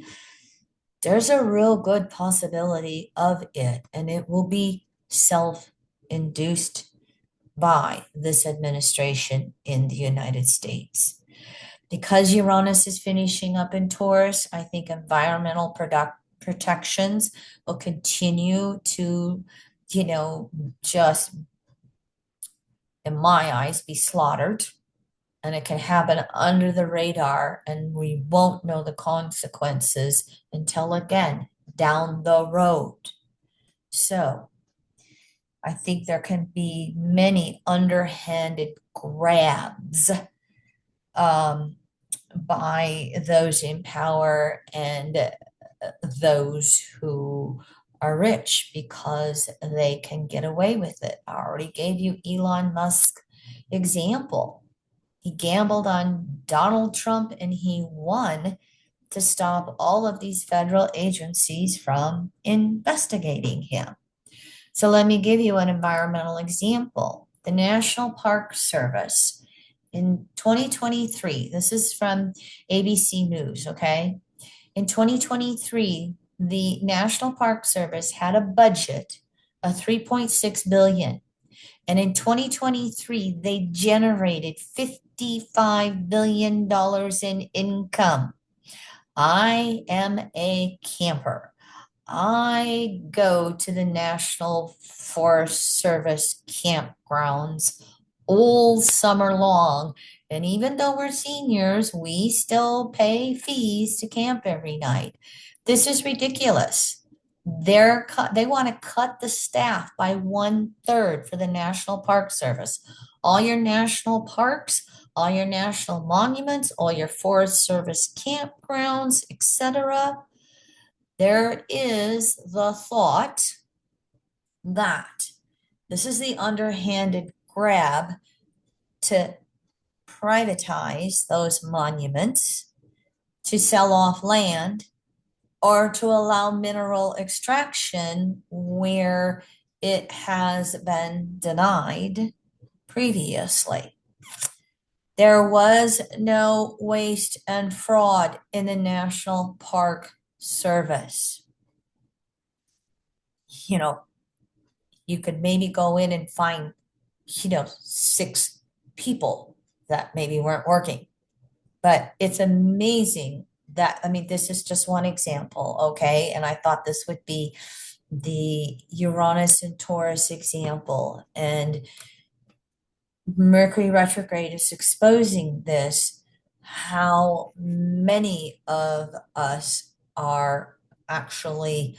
There's a real good possibility of it, and it will be self-induced by this administration in the United States. Because Uranus is finishing up in Taurus, I think environmental protections will continue to, just, in my eyes, be slaughtered. And it can happen under the radar, and we won't know the consequences until, again, down the road. So I think there can be many underhanded grabs by those in power and those who are rich because they can get away with it. I already gave you Elon Musk example. He gambled on Donald Trump and he won to stop all of these federal agencies from investigating him. So let me give you an environmental example. The National Park Service in 2023, this is from ABC News, okay? In 2023, the National Park Service had a budget of $3.6 billion. And in 2023, they generated $55 billion in income. I am a camper. I go to the National Forest Service campgrounds all summer long. And even though we're seniors, we still pay fees to camp every night. This is ridiculous. They want to cut the staff by 1/3 for the National Park Service. All your national parks, all your national monuments, all your Forest Service campgrounds, etc. There is the thought that this is the underhanded grab to privatize those monuments, to sell off land, or to allow mineral extraction where it has been denied previously. There was no waste and fraud in the National Park Service. You know, you could maybe go in and find, 6 people that maybe weren't working. But it's amazing that, I mean, this is just one example, okay? And I thought this would be the Uranus and Taurus example. And Mercury retrograde is exposing this, how many of us are actually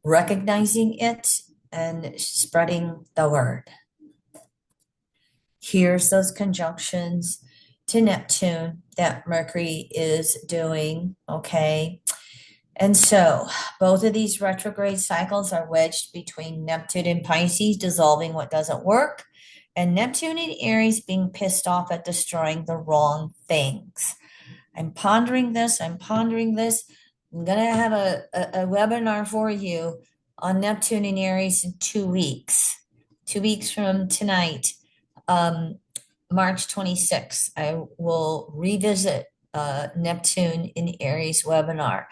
recognizing it and spreading the word. Here's those conjunctions to Neptune that Mercury is doing, okay? And so both of these retrograde cycles are wedged between Neptune and Pisces, dissolving what doesn't work, and Neptune and Aries being pissed off at destroying the wrong things. I'm pondering this. I'm pondering this. I'm going to have a webinar for you on Neptune and Aries in 2 weeks. 2 weeks from tonight, March 26th, I will revisit Neptune in Aries webinar.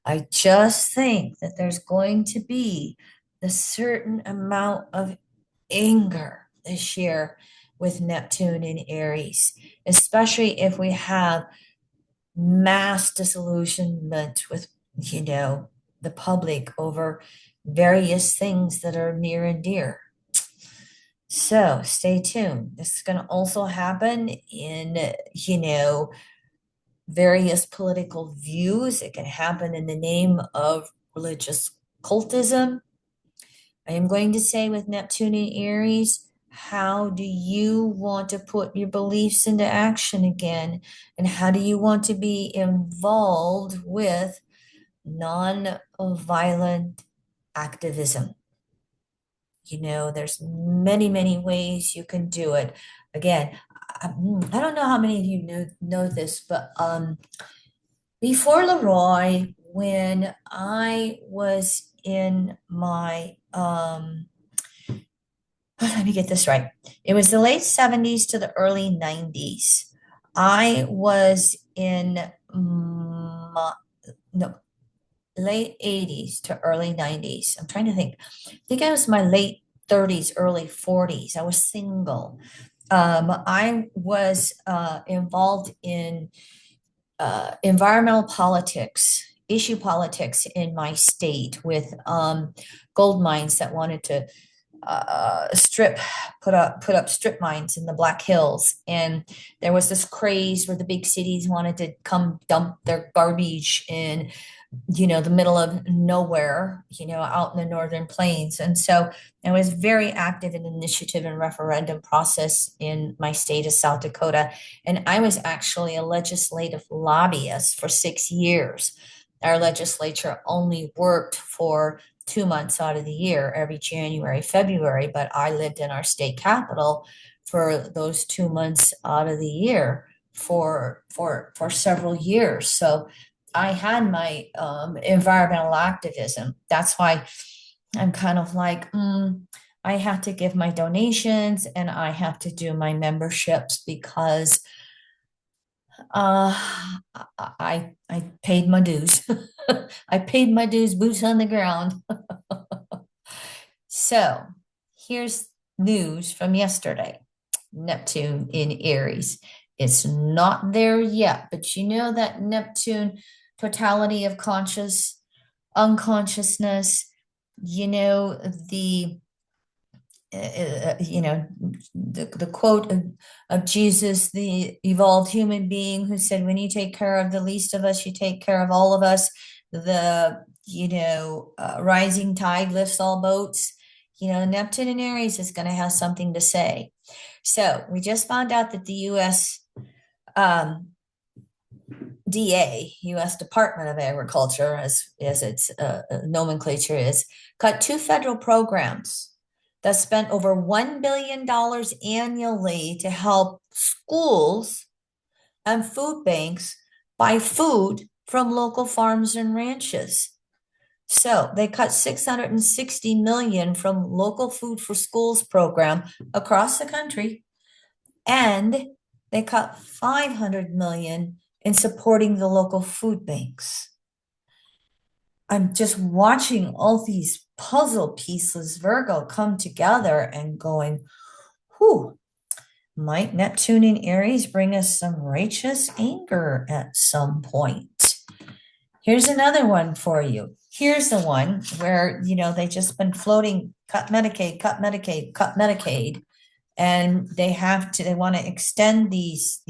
I just think that there's going to be a certain amount of anger this year with Neptune in Aries, especially if we have mass disillusionment with, the public over various things that are near and dear. So stay tuned. This is going to also happen in, various political views. It can happen in the name of religious cultism. I am going to say with Neptune and Aries, how do you want to put your beliefs into action again? And how do you want to be involved with non-violent activism? There's many, many ways you can do it. Again, I don't know how many of you know this, but before Leroy, when I was in my let me get this right. It was the late 70s to the early 90s. I was in my, no, late 80s to early 90s. I'm trying to think. I think I was my late 30s, early 40s. I was single. I was involved in environmental politics, issue politics in my state with gold mines that wanted to put up strip mines in the Black Hills. And there was this craze where the big cities wanted to come dump their garbage in, the middle of nowhere, out in the northern plains. And so I was very active in initiative and referendum process in my state of South Dakota. And I was actually a legislative lobbyist for 6 years. Our legislature only worked for 2 months out of the year, every January, February, but I lived in our state capital for those 2 months out of the year for several years. So I had my environmental activism. That's why I'm kind of like, I have to give my donations and I have to do my memberships because I paid my dues. I paid my dues, boots on the ground. So here's news from yesterday. Neptune in Aries. It's not there yet, but you know that Neptune totality of conscious unconsciousness, the the quote of Jesus, the evolved human being who said, when you take care of the least of us, you take care of all of us. The, rising tide lifts all boats. Neptune and Aries is going to have something to say. So we just found out that the U.S. U.S. Department of Agriculture, as its nomenclature is, cut two federal programs that spent over $1 billion annually to help schools and food banks buy food from local farms and ranches. So they cut $660 million from local food for schools program across the country, and they cut $500 million in supporting the local food banks. I'm just watching all these puzzle pieces, Virgo, come together and going, whew, might Neptune and Aries bring us some righteous anger at some point? Here's another one for you. Here's the one where, they just been floating, cut Medicaid, cut Medicaid, cut Medicaid. And they want to extend these,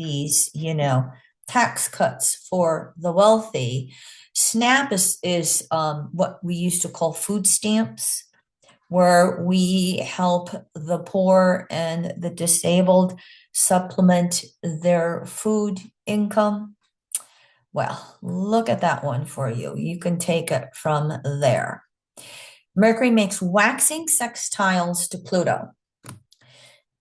tax cuts for the wealthy. SNAP is what we used to call food stamps, where we help the poor and the disabled supplement their food income. Well, look at that one for you. You can take it from there. Mercury makes waxing sextiles to Pluto.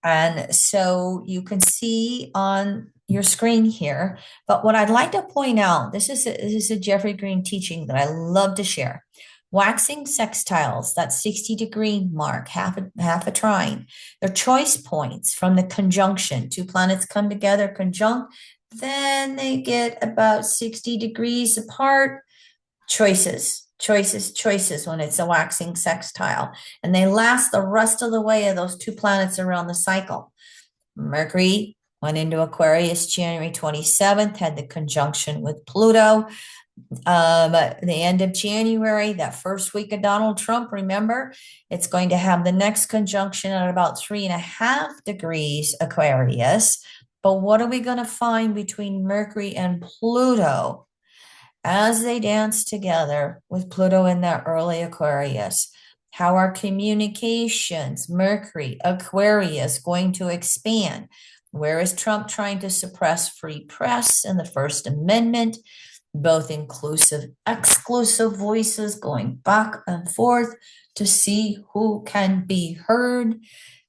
And so you can see on your screen here, but what I'd like to point out, this is a Jeffrey Green teaching that I love to share. Waxing sextiles, that 60-degree mark, half a trine. They're choice points from the conjunction. Two planets come together, conjunct, then they get about 60 degrees apart. Choices when it's a waxing sextile. And they last the rest of the way of those two planets around the cycle. Mercury went into Aquarius January 27th, had the conjunction with Pluto. At the end of January, that first week of Donald Trump, remember, it's going to have the next conjunction at about 3.5 degrees Aquarius. But what are we going to find between Mercury and Pluto as they dance together with Pluto in that early Aquarius? How are communications, Mercury, Aquarius, going to expand? Where is Trump trying to suppress free press and the First Amendment? Both inclusive, exclusive voices going back and forth to see who can be heard.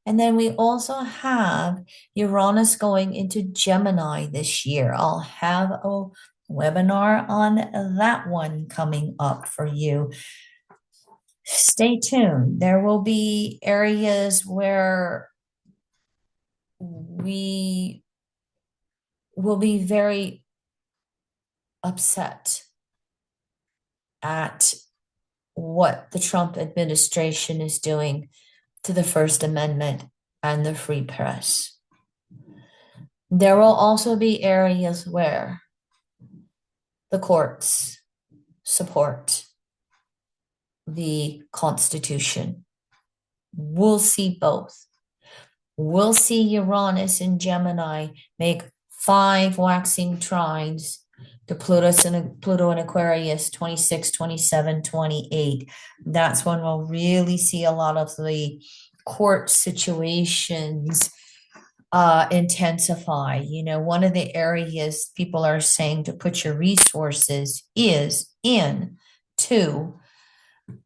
And then we also have Uranus going into Gemini this year. I'll have a webinar on that one coming up for you. Stay tuned. There will be areas where we will be very upset at what the Trump administration is doing to the First Amendment and the free press. There will also be areas where the courts support the Constitution. We'll see both. We'll see Uranus and Gemini make 5 waxing trines to Pluto and Aquarius 26, 27, 28. That's when we'll really see a lot of the court situations intensify. One of the areas people are saying to put your resources is into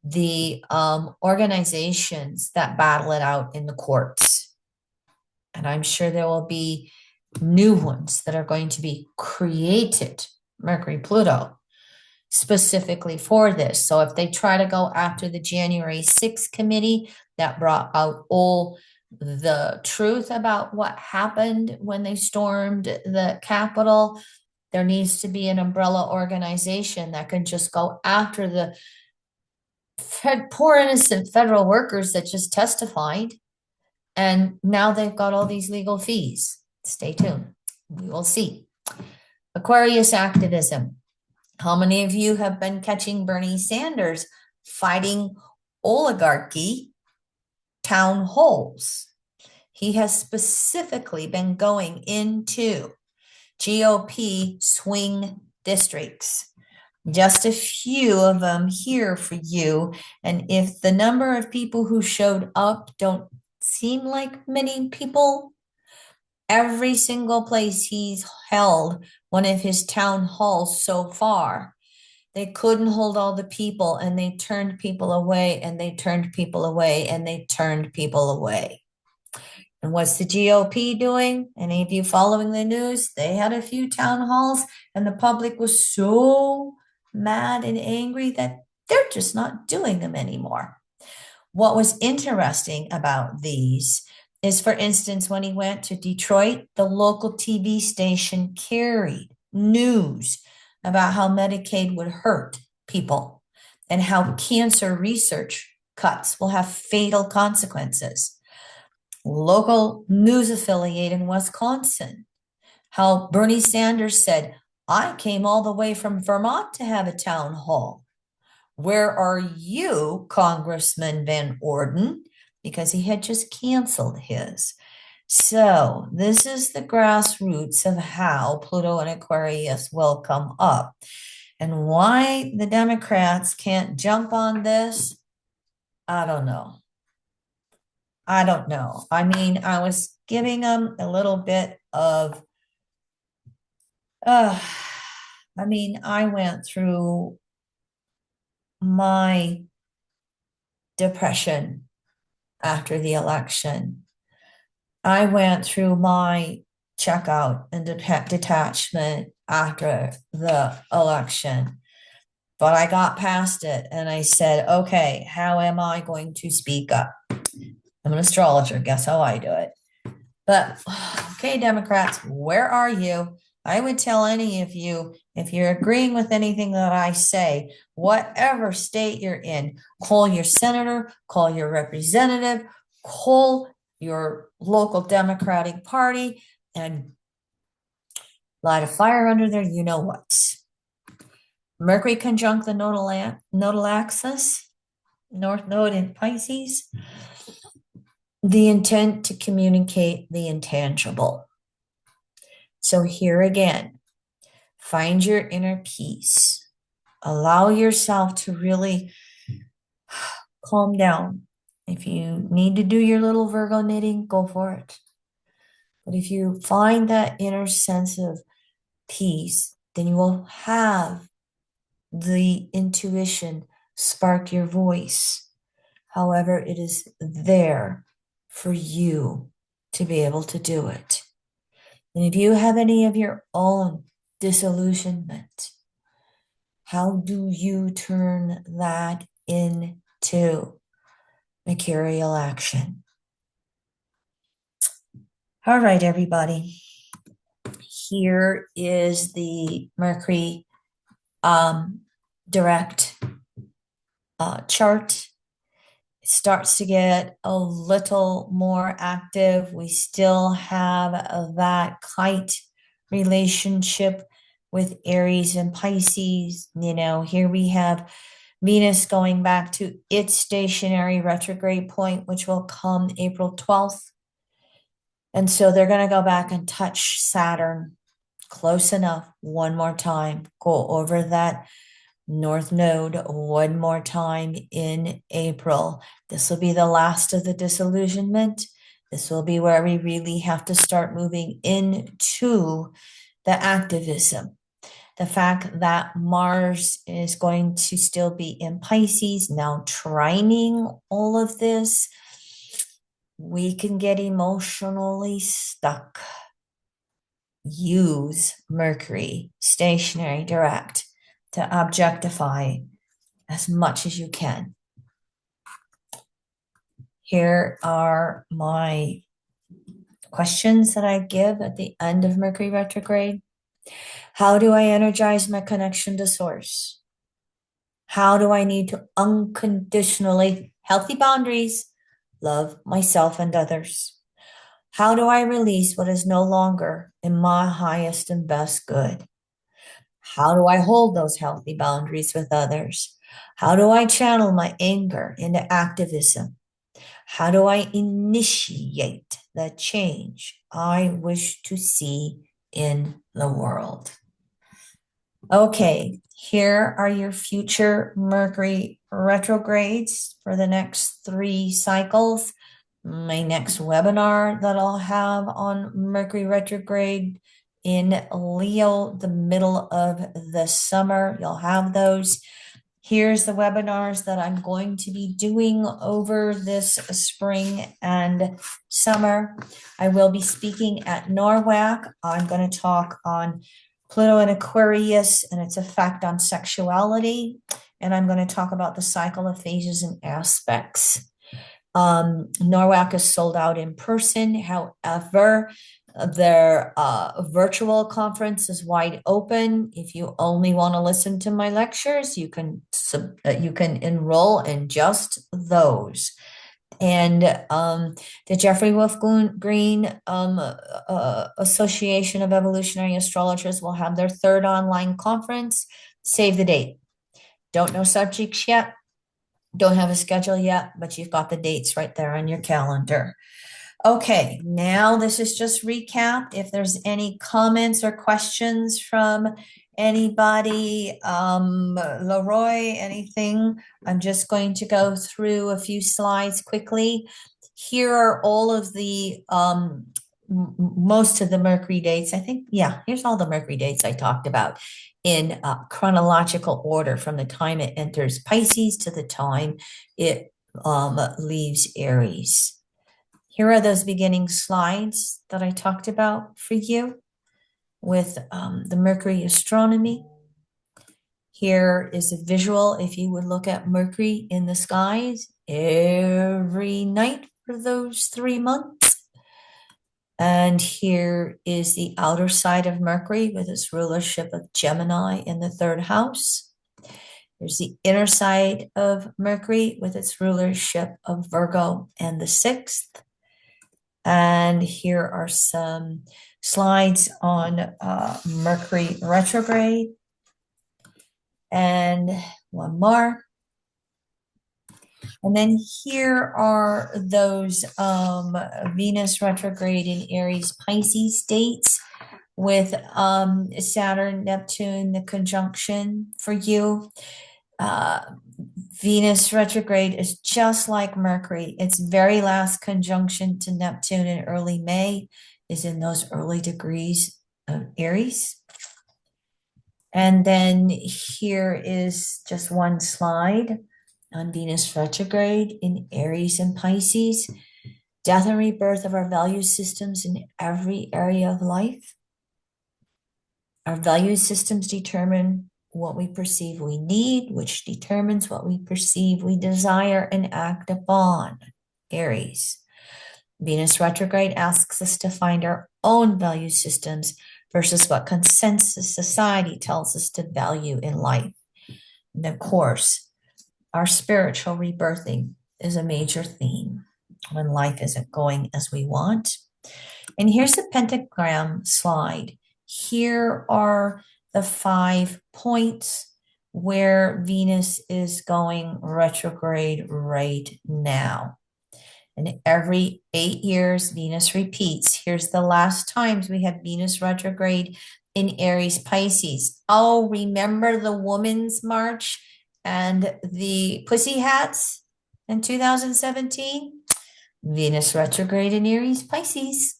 the organizations that battle it out in the courts. And I'm sure there will be new ones that are going to be created, Mercury, Pluto, specifically for this. So if they try to go after the January 6th committee that brought out all the truth about what happened when they stormed the Capitol, there needs to be an umbrella organization that can just go after the poor innocent federal workers that just testified. And now they've got all these legal fees. Stay tuned. We will see. Aquarius activism. How many of you have been catching Bernie Sanders fighting oligarchy town halls? He has specifically been going into GOP swing districts. Just a few of them here for you. And if the number of people who showed up don't seem like many people, every single place he's held one of his town halls so far, they couldn't hold all the people and they turned people away and they turned people away and they turned people away. And what's the GOP doing? Any of you following the news? They had a few town halls and the public was so mad and angry that they're just not doing them anymore. What was interesting about these is, for instance, when he went to Detroit, the local TV station carried news about how Medicaid would hurt people and how cancer research cuts will have fatal consequences. Local news affiliate in Wisconsin, how Bernie Sanders said, I came all the way from Vermont to have a town hall. Where are you, Congressman Van Orden? Because he had just canceled his. So this is the grassroots of how Pluto and Aquarius will come up. And why the Democrats can't jump on this, I don't know. I don't know. I mean, I was giving them a little bit of, uh, I went through my depression after the election. I went through my checkout and detachment after the election, but I got past it and I said, okay, how am I going to speak up? I'm an astrologer. Guess how I do it? But, okay, Democrats, where are you? I would tell any of you, if you're agreeing with anything that I say, whatever state you're in, call your senator, call your representative, call your local Democratic Party, and light a fire under there, you know what. Mercury conjunct the nodal axis, North Node in Pisces, the intent to communicate the intangible. So here again, find your inner peace. Allow yourself to really calm down. If you need to do your little Virgo knitting, go for it. But if you find that inner sense of peace, then you will have the intuition spark your voice. However, it is there for you to be able to do it. And if you have any of your own disillusionment, how do you turn that into mercurial action? All right, everybody. Here is the Mercury direct chart. It starts to get a little more active. We still have that kite relationship with Aries and Pisces. You know, here we have Venus going back to its stationary retrograde point, which will come April 12th. And so they're going to go back and touch Saturn close enough one more time. Go over that North Node one more time in April. This will be the last of the disillusionment. This will be where we really have to start moving into the activism. The fact that Mars is going to still be in Pisces, now trining all of this, we can get emotionally stuck. Use Mercury, stationary direct, to objectify as much as you can. Here are my questions that I give at the end of Mercury retrograde. How do I energize my connection to source? How do I need to unconditionally, healthy boundaries, love myself and others? How do I release what is no longer in my highest and best good? How do I hold those healthy boundaries with others? How do I channel my anger into activism? How do I initiate the change I wish to see in the world? Okay, here are your future Mercury retrogrades for the next 3 cycles. My next webinar that I'll have on Mercury retrograde in Leo, the middle of the summer. You'll have those. Here's the webinars that I'm going to be doing over this spring and summer. I will be speaking at NORWAC. I'm going to talk on Pluto and Aquarius and its effect on sexuality. And I'm going to talk about the cycle of phases and aspects. NORWAC is sold out in person. However, their virtual conference is wide open. If you only want to listen to my lectures, you can enroll in just those. And the Jeffrey Wolf Green Association of Evolutionary Astrologers will have their 3rd online conference. Save the date. Don't know subjects yet. Don't have a schedule yet, but you've got the dates right there on your calendar. Okay, now this is just recap. If there's any comments or questions from anybody, Leroy, anything, I'm just going to go through a few slides quickly. Here are all of the, most of the Mercury dates. I think, yeah, here's all the Mercury dates I talked about in chronological order from the time it enters Pisces to the time it leaves Aries. Here are those beginning slides that I talked about for you with the Mercury astronomy. Here is a visual if you would look at Mercury in the skies every night for those 3 months. And here is the outer side of Mercury with its rulership of Gemini in the 3rd house. There's the inner side of Mercury with its rulership of Virgo and the 6th. And here are some slides on Mercury retrograde. And one more. And then here are those Venus retrograde in Aries Pisces dates with Saturn, Neptune, the conjunction for you. Venus retrograde is just like Mercury. Its very last conjunction to Neptune in early May is in those early degrees of Aries. And then here is just one slide on Venus retrograde in Aries and Pisces. Death and rebirth of our value systems in every area of life. Our value systems determine what we perceive we need, which determines what we perceive we desire and act upon. Aries. Venus retrograde asks us to find our own value systems versus what consensus society tells us to value in life. And of course, our spiritual rebirthing is a major theme when life isn't going as we want. And here's the pentagram slide. Here are the 5 points where Venus is going retrograde right now. And every 8 years, Venus repeats. Here's the last times we had Venus retrograde in Aries Pisces. Oh, remember the Women's March and the Pussy Hats in 2017? Venus retrograde in Aries Pisces.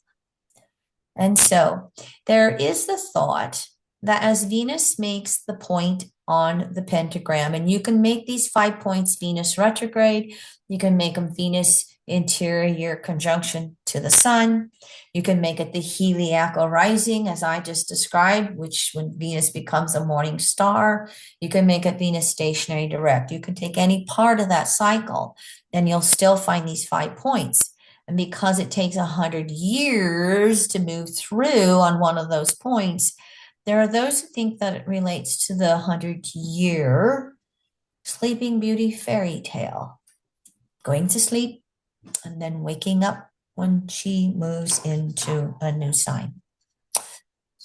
And so there is the thought that as Venus makes the point on the pentagram, and you can make these 5 points Venus retrograde, you can make them Venus interior conjunction to the sun, you can make it the heliacal rising as I just described, which when Venus becomes a morning star, you can make it Venus stationary direct. You can take any part of that cycle and you'll still find these 5 points. And because it takes 100 years to move through on one of those points, there are those who think that it relates to the 100-year Sleeping Beauty fairy tale. Going to sleep and then waking up when she moves into a new sign.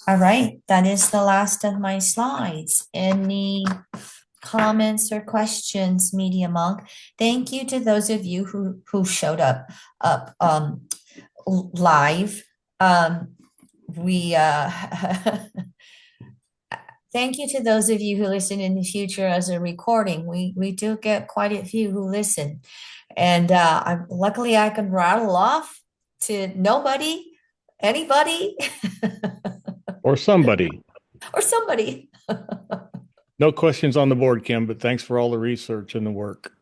All right, that is the last of my slides. Any comments or questions, Media Monk? Thank you to those of you who showed up live. We Thank you to those of you who listen in the future as a recording. We do get quite a few who listen, and luckily I can rattle off to nobody, anybody, Or somebody. or somebody. No questions on the board, Kim, but thanks for all the research and the work.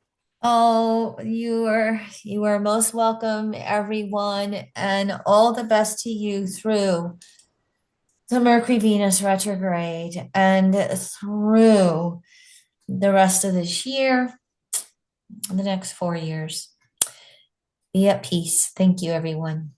Oh, you are most welcome, everyone, and all the best to you through the Mercury Venus retrograde and through the rest of this year and the next 4 years. Be at peace. Thank you, everyone.